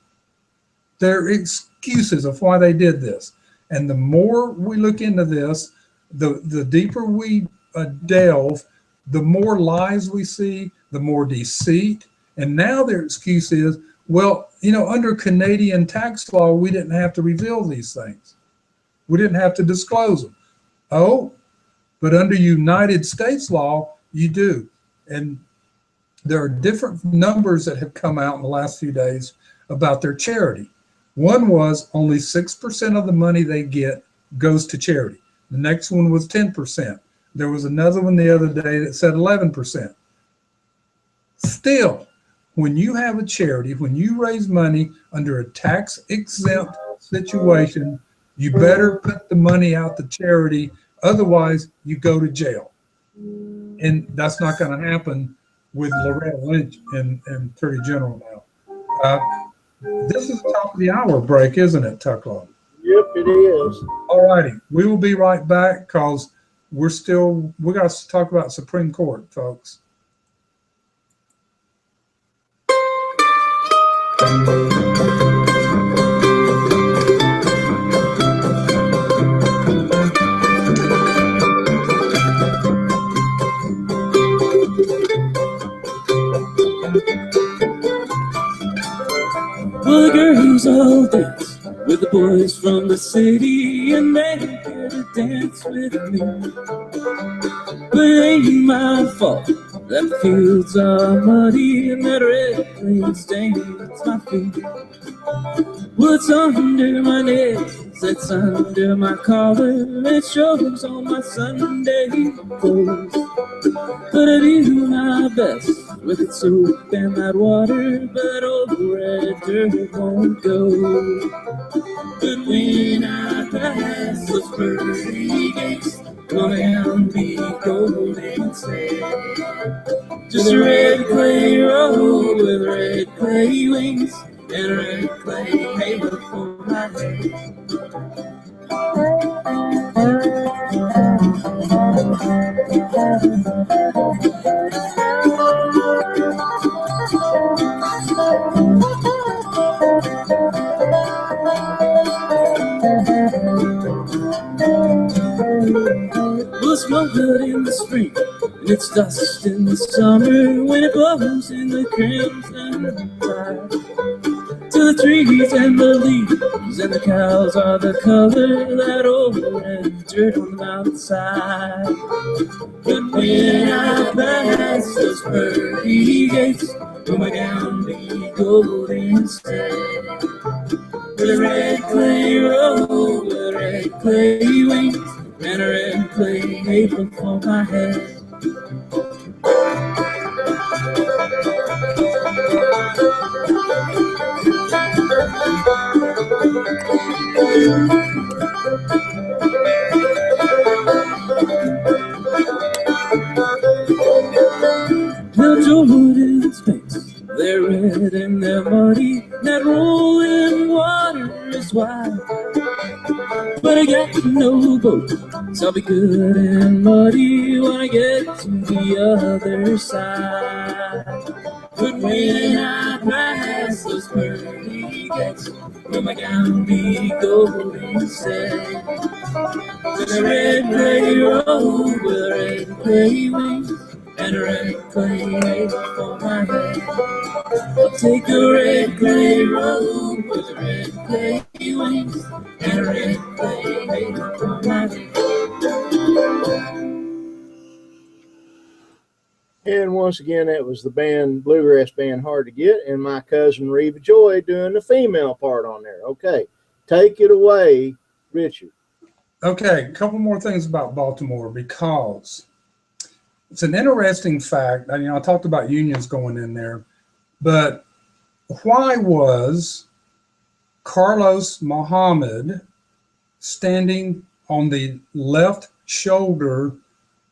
of why they did this. And the more we look into this, the deeper we delve, the more lies we see, the more deceit. And now their excuse is, well, you know, under Canadian tax law, we didn't have to reveal these things. We didn't have to disclose them. Oh, but under United States law, you do. And there are different numbers that have come out in the last few days about their charity. One was only 6% of the money they get goes to charity. The next one was 10%. There was another one the other day that said 11%. Still, when you have a charity, when you raise money under a tax-exempt situation, you better put the money out to charity. Otherwise, you go to jail. And that's not going to happen with Loretta Lynch and Attorney General now. This is the top of the hour break, isn't it, Tucklow? Yep, it is. All righty. We will be right back because we got to talk about Supreme Court, folks. Well, the girls all dance with the boys from the city, and they get to dance with me. But it ain't my fault that the fields are muddy and that red clay stains my feet. Well, it's under my nails, it's under my collar, it shows on my Sunday clothes. But I do my best with that soap and that water, but old red dirt won't go. But when I pass those pearly gates, gonna down be golden sand. Just a red clay road with red clay wings and a red clay halo for my head. Well, it's mud in the spring, and it's dust in the summer, when it blows in the crimson tide. To the trees and the leaves and the cows are the color, that old red dirt on the mountainside. But when I pass those pearly gates, going down the golden sand, with a red clay road, with a red clay wings, and a red clay halo for my head. Now Jordan's face, they're red and they're muddy, that rolling water is wide. But I got no boat, so I'll be good and muddy when I get to the other side. But when I pass those pearly That's where my gown be golden said. With a red clay robe, with a red clay wings, and a red clay apron for my head. I'll take a red clay robe with a red clay wings, and a red clay apron for my head. And once again, that was the band, bluegrass band, Hard to Get, and my cousin Reva Joy doing the female part on there. Okay, take it away, Richard. Okay, a couple more things about Baltimore, because it's an interesting fact. I talked about unions going in there, but why was Carlos Muhammad standing on the left shoulder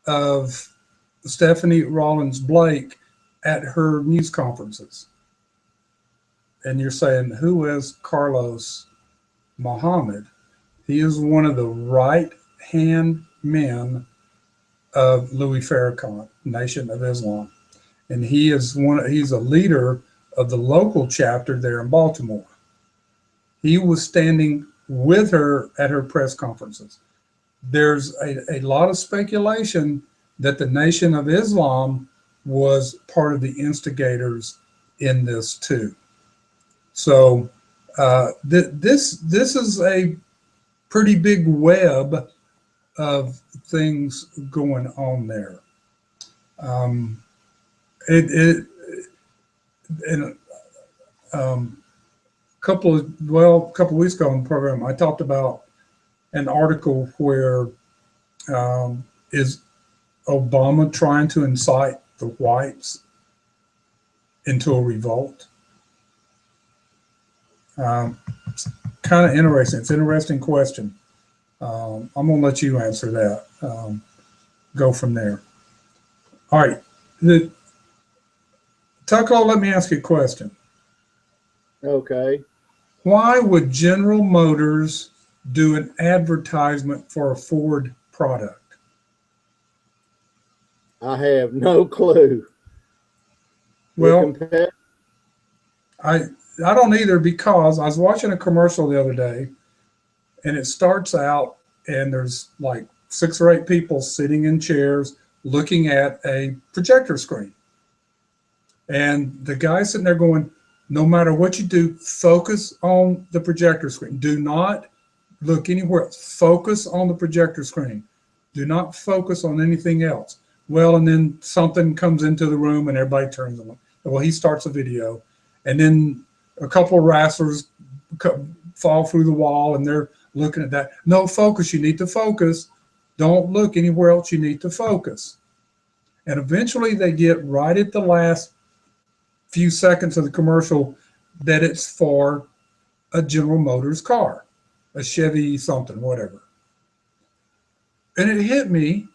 of Stephanie Rawlins Blake at her news conferences? And you're saying, who is Carlos Muhammad? He is one of the right-hand men of Louis Farrakhan, Nation of Islam. And he's a leader of the local chapter there in Baltimore. He was standing with her at her press conferences. There's a lot of speculation that the Nation of Islam was part of the instigators in this too. So this is a pretty big web of things going on there. A couple of weeks ago on the program, I talked about an article where is Obama trying to incite the whites into a revolt? Kind of interesting. It's an interesting question. I'm going to let you answer that. Go from there. All right. Tucko, let me ask you a question. Okay. Why would General Motors do an advertisement for a Ford product? I have no clue. Well, I don't either, because I was watching a commercial the other day, and it starts out and there's like 6 or 8 people sitting in chairs looking at a projector screen. And the guy's sitting there going, no matter what you do, focus on the projector screen. Do not look anywhere else. Focus on the projector screen. Do not focus on anything else. Well, and then something comes into the room and everybody turns on. Well, he starts a video, and then a couple of wrestlers fall through the wall and they're looking at that. No, focus. You need to focus. Don't look anywhere else. You need to focus. And eventually they get right at the last few seconds of the commercial that it's for a General Motors car, a Chevy something, whatever. And it hit me.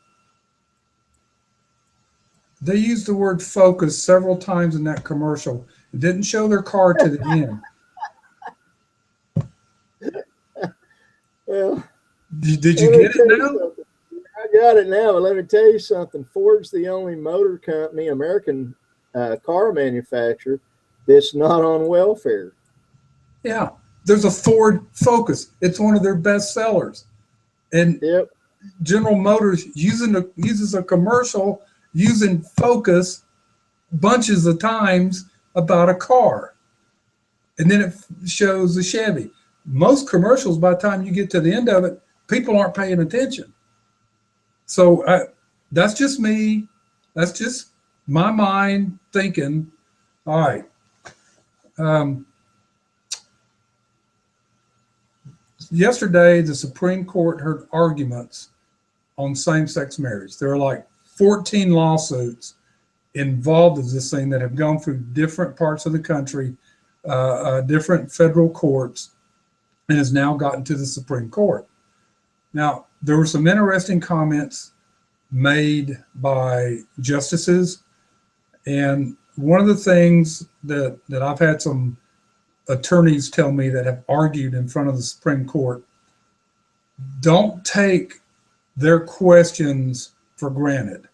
They used the word focus several times in that commercial. It didn't show their car to the end. Well, did you get it now? I got it now, but let me tell you something. Ford's the only motor company, American car manufacturer, that's not on welfare. Yeah, there's a Ford Focus. It's one of their best sellers. And yep. General Motors uses a commercial using Focus bunches of times about a car. And then it shows a Chevy. Most commercials, by the time you get to the end of it, people aren't paying attention. So that's just me. That's just my mind thinking, all right. Yesterday, the Supreme Court heard arguments on same-sex marriage. There are like 14 lawsuits involved in this thing that have gone through different parts of the country, different federal courts, and has now gotten to the Supreme Court. Now, there were some interesting comments made by justices, and one of the things that I've had some attorneys tell me that have argued in front of the Supreme Court, don't take their questions for granted.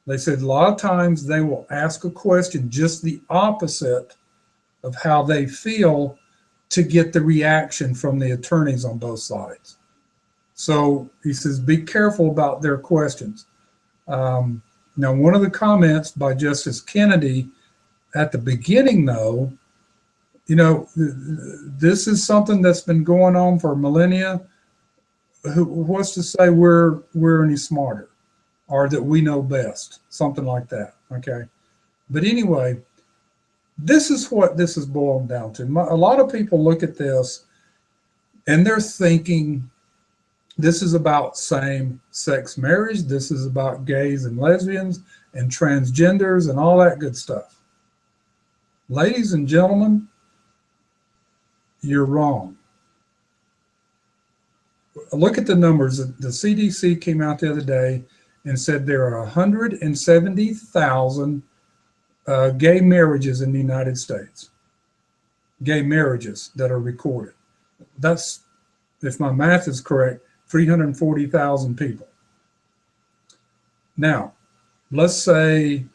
They said a lot of times they will ask a question just the opposite of how they feel to get the reaction from the attorneys on both sides. So he says, be careful about their questions. Now, one of the comments by Justice Kennedy at the beginning, though, you know, this is something that's been going on for millennia. What's to say we're any smarter or that we know best, something like that, okay? But anyway, this is what this is boiled down to. A lot of people look at this and they're thinking this is about same-sex marriage, this is about gays and lesbians and transgenders and all that good stuff. Ladies and gentlemen, you're wrong. Look at the numbers. The CDC came out the other day and said there are 170,000 gay marriages in the United States. Gay marriages that are recorded. That's, if my math is correct, 340,000 people. Now, let's say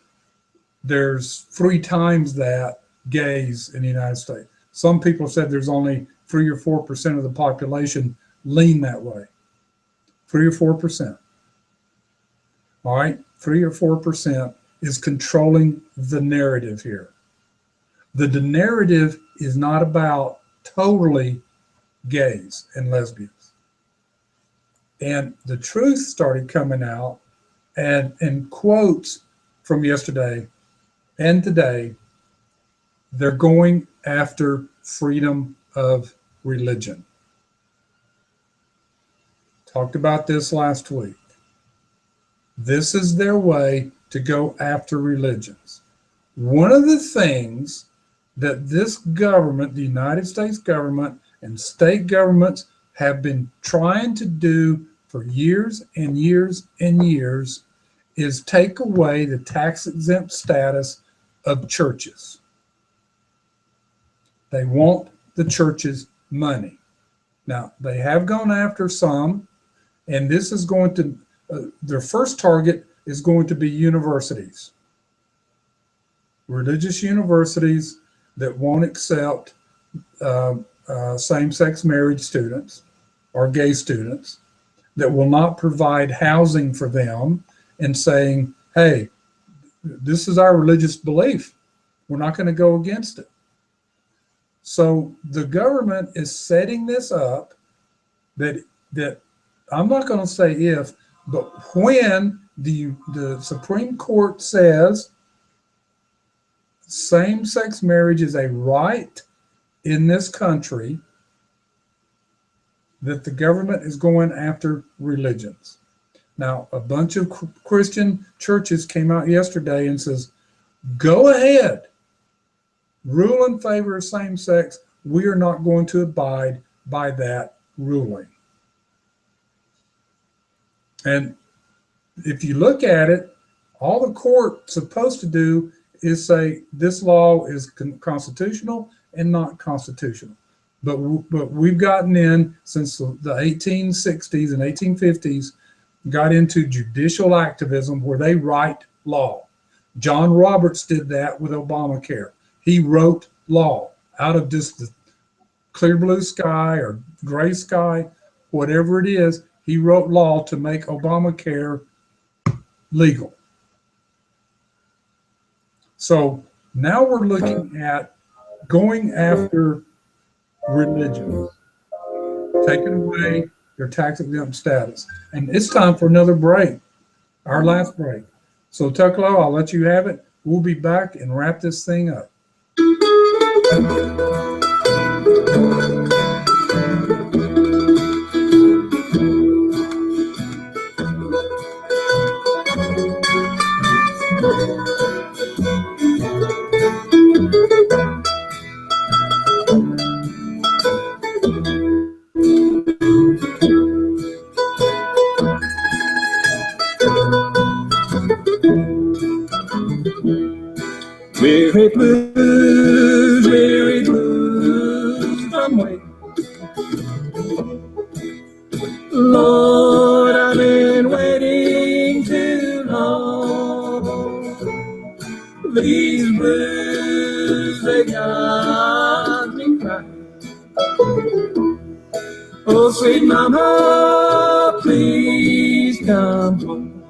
there's 3 times that gays in the United States. Some people said there's only 3 or 4% of the population lean that way. 3 or 4%. All right, 3 or 4% is controlling the narrative here. The narrative is not about totally gays and lesbians. And the truth started coming out, and in quotes from yesterday and today, they're going after freedom of religion. Talked about this last week. This is their way to go after religions. One of the things that this government, the United States government and state governments have been trying to do for years and years and years is take away the tax-exempt status of churches. They want the churches' money. Now, they have gone after some, and this is going to, their first target is going to be universities. Religious universities that won't accept same-sex marriage students or gay students, that will not provide housing for them and saying, hey, this is our religious belief. We're not going to go against it. So the government is setting this up that I'm not going to say if, but when the Supreme Court says same-sex marriage is a right in this country, that the government is going after religions. Now, a bunch of Christian churches came out yesterday and says, go ahead, rule in favor of same-sex. We are not going to abide by that ruling. And if you look at it, all the court's supposed to do is say this law is constitutional and not constitutional. But we've gotten in since the 1860s and 1850s, got into judicial activism where they write law. John Roberts did that with Obamacare. He wrote law out of just the clear blue sky or gray sky, whatever it is. He wrote law to make Obamacare legal. So now we're looking at going after religions, taking away their tax-exempt status. And it's time for another break, our last break. So Tucklow, I'll let you have it. We'll be back and wrap this thing up. Weary blues from way. Lord, I've been waiting too long. These blues, they got me crying. Oh, sweet mama, please come home.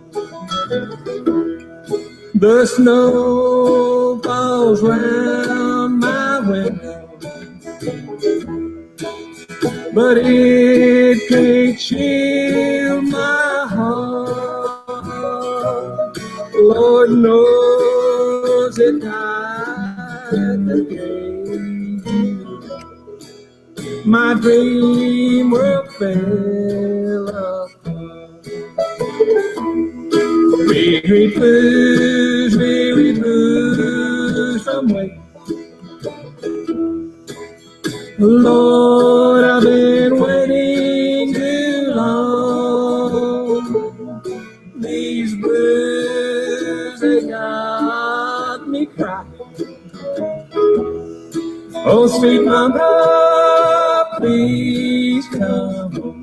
The snow falls round my window, but it can't chill my heart. Lord knows it died the day my dream world fell apart. Weary blues from waiting. Lord, I've been waiting too long. These blues, they got me crying. Oh, sweet mama, please come home.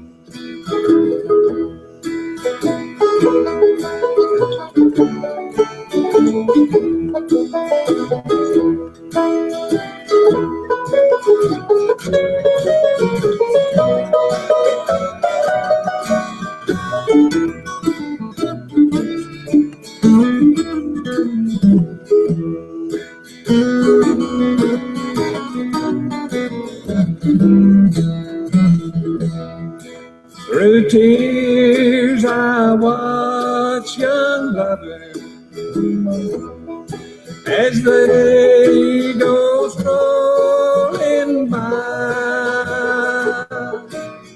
Through tears I watch young lovers as they go strolling by.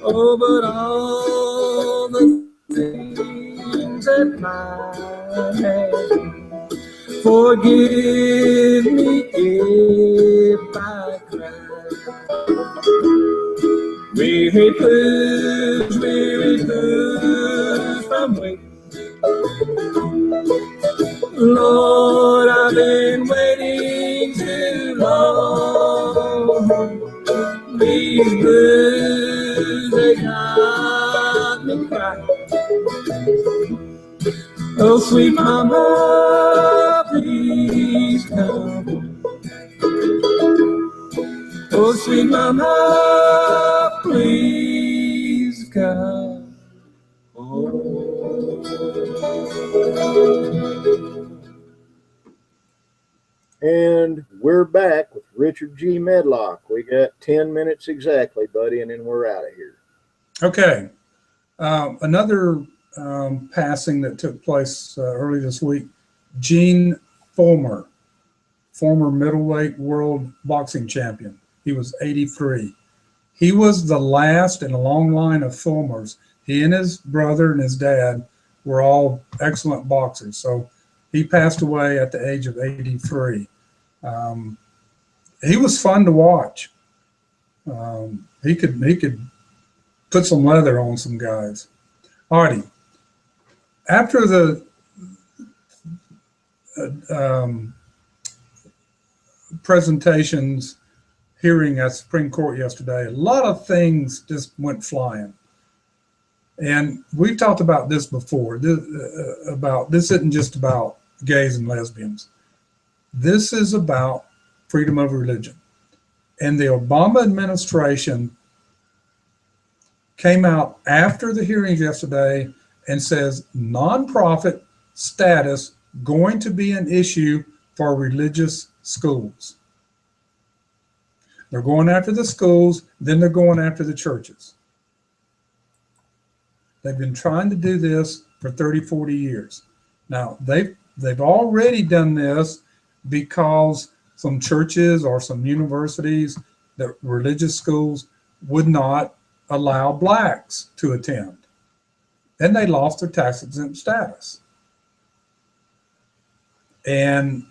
Oh, but all the things that might have, forgive me if I cry. Weary blues from waiting. Lord, I've been waiting too long. These blues, they got me crying. Oh, sweet mama, please come. Oh, sweet mama, please come home. And we're back with Richard G. Medlock. We got 10 minutes exactly, buddy, and then we're out of here. Okay. Another passing that took place early this week, Gene Fullmer, former middleweight world boxing champion. He was 83. He was the last in a long line of Fulmers. He and his brother and his dad were all excellent boxers. So he passed away at the age of 83. He was fun to watch. He could put some leather on some guys. Alrighty. After the presentations hearing at Supreme Court yesterday, a lot of things just went flying. And we've talked about this before, this isn't just about gays and lesbians. This is about freedom of religion. And the Obama administration came out after the hearings yesterday and says nonprofit status going to be an issue for religious schools. They're going after the schools, then they're going after the churches. They've been trying to do this for 30, 40 years. Now, they've already done this because some churches or some universities, the religious schools, would not allow blacks to attend. Then they lost their tax exempt status. And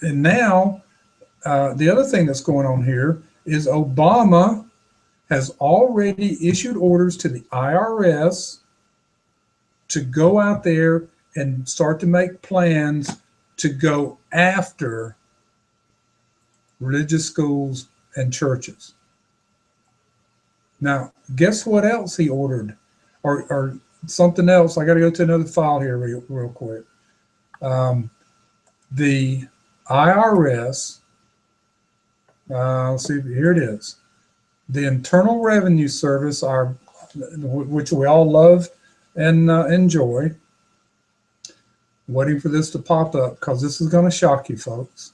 now the other thing that's going on here is Obama has already issued orders to the IRS to go out there and start to make plans to go after religious schools and churches. Now, guess what else he ordered? Or something else. I got to go to another file here real quick. The IRS, let's see, here it is. The Internal Revenue Service, which we all love and enjoy. Waiting for this to pop up because this is going to shock you folks.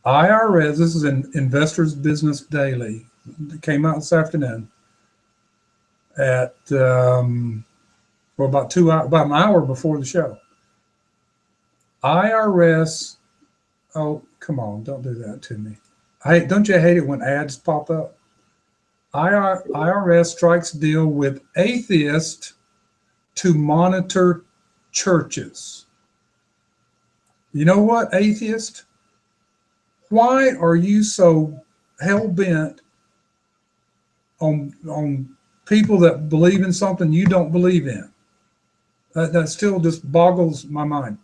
IRS, this is in Investors Business Daily. It came out this afternoon at about an hour before the show. IRS, oh, come on, don't do that to me. Don't you hate it when ads pop up? IRS strikes deal with atheists to monitor churches. You know what, atheist? Why are you so hell-bent on people that believe in something you don't believe in? That still just boggles my mind.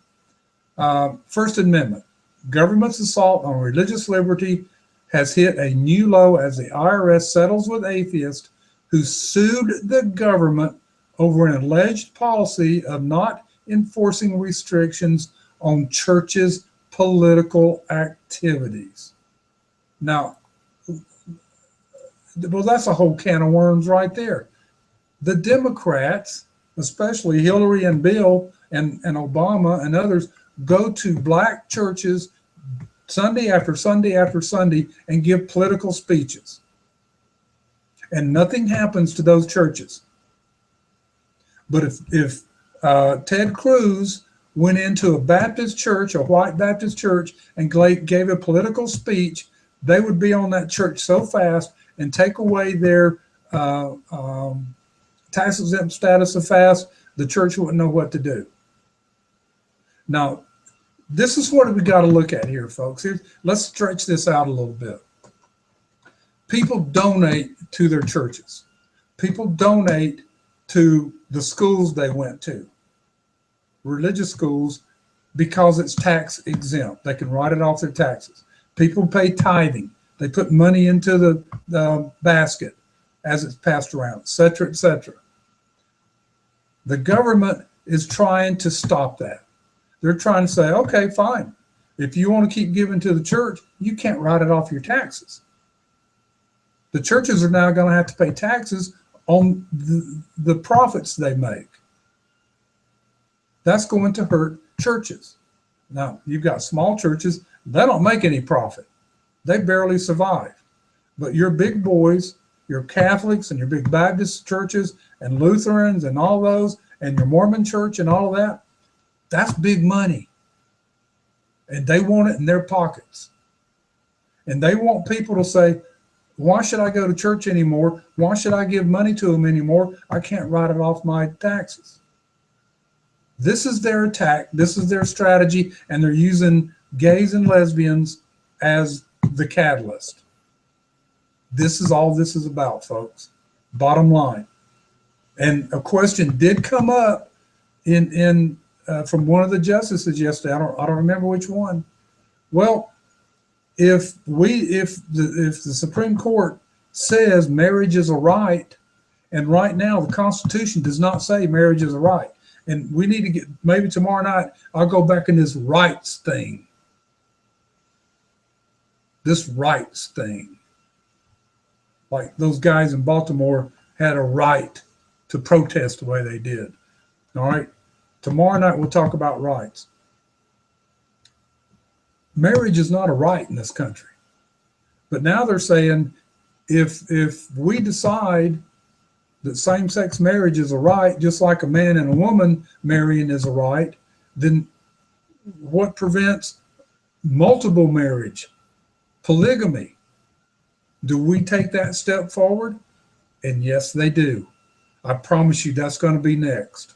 First Amendment. Government's assault on religious liberty has hit a new low as the IRS settles with atheists who sued the government over an alleged policy of not enforcing restrictions on churches' political activities. Now, well, that's a whole can of worms right there. The Democrats, especially Hillary and Bill and Obama and others, go to black churches Sunday after Sunday after Sunday and give political speeches. And nothing happens to those churches. But if Ted Cruz went into a Baptist church, a white Baptist church, and gave a political speech, they would be on that church so fast and take away their tax exempt status so fast, the church wouldn't know what to do. Now, this is what we got to look at here, folks. Let's stretch this out a little bit. People donate to their churches. People donate to the schools they went to, religious schools, because it's tax exempt. They can write it off their taxes. People pay tithing. They put money into the basket as it's passed around, et cetera, et cetera. The government is trying to stop that. They're trying to say, okay, fine. If you want to keep giving to the church, you can't write it off your taxes. The churches are now going to have to pay taxes on the profits they make. That's going to hurt churches. Now, you've got small churches, they don't make any profit. They barely survive. But your big boys, your Catholics and your big Baptist churches and Lutherans and all those, and your Mormon church and all of that, that's big money. And they want it in their pockets. And they want people to say, why should I go to church anymore? Why should I give money to them anymore? I can't write it off my taxes. This is their attack. This is their strategy. And they're using gays and lesbians as the catalyst. This is all this is about, folks. Bottom line. And a question did come up from one of the justices yesterday. I don't remember which one. Well, if the Supreme Court says marriage is a right, and right now the Constitution does not say marriage is a right, and we need to get, maybe tomorrow night I'll go back in this rights thing. This rights thing. Like those guys in Baltimore had a right to protest the way they did. All right. Tomorrow night we'll talk about rights. Marriage is not a right in this country. But now they're saying if we decide that same-sex marriage is a right, just like a man and a woman marrying is a right, then what prevents multiple marriage, polygamy? Do we take that step forward? And yes, they do. I promise you that's going to be next.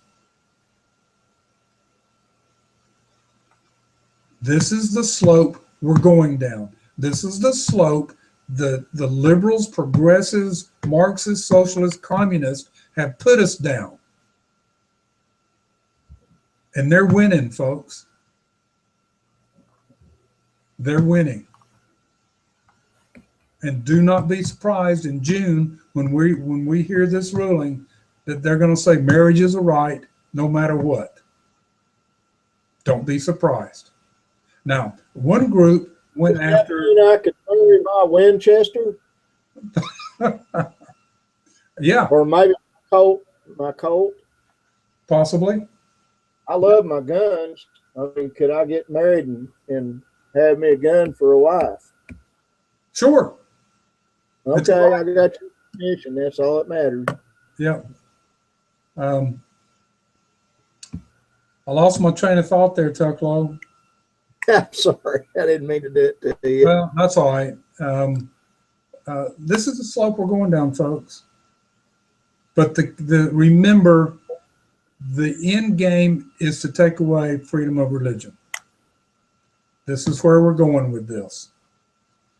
This is the slope we're going down. This is the slope the liberals, progressives, Marxists, socialists, communists have put us down. And they're winning, folks. They're winning. And do not be surprised in June when we hear this ruling that they're going to say marriage is a right no matter what. Don't be surprised. Now, one group went after. I could only buy Winchester. Yeah, Or maybe my Colt. possibly. I love my guns. I mean, could I get married and have me a gun for a wife? Sure. It's Okay, I got your permission. That's all that matters. Yeah. Um, I lost my train of thought there, Tucklow. I'm sorry. I didn't mean to do it to you. Well, that's all right. This is the slope we're going down, folks. But remember, the end game is to take away freedom of religion. This is where we're going with this.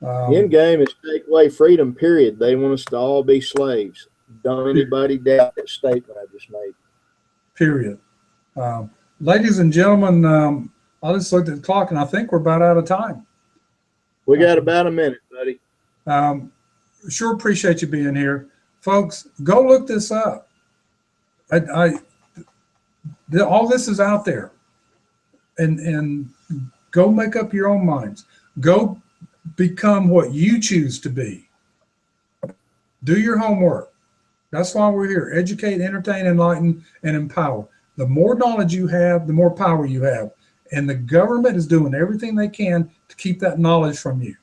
End game is take away freedom, period. They want us to all be slaves. Don't anybody doubt that statement I just made. Period. Ladies and gentlemen, I just looked at the clock and I think we're about out of time. We got about a minute, buddy. Sure appreciate you being here. Folks, go look this up. All this is out there. And go make up your own minds. Go become what you choose to be. Do your homework. That's why we're here. Educate, entertain, enlighten, and empower. The more knowledge you have, the more power you have. And the government is doing everything they can to keep that knowledge from you.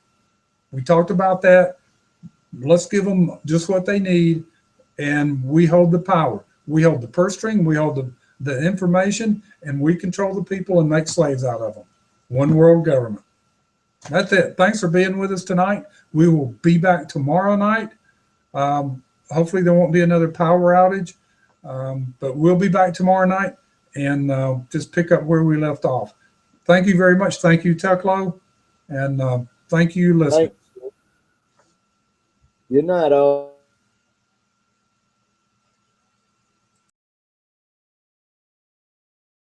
We talked about that. Let's give them just what they need, and we hold the power. We hold the purse string, we hold the information, and we control the people and make slaves out of them. One world government. That's it. Thanks for being with us tonight. We will be back tomorrow night. Hopefully there won't be another power outage, but we'll be back tomorrow night and just pick up where we left off. Thank you very much. Thank you, Tucklow, and thank you, listening. Good night, all.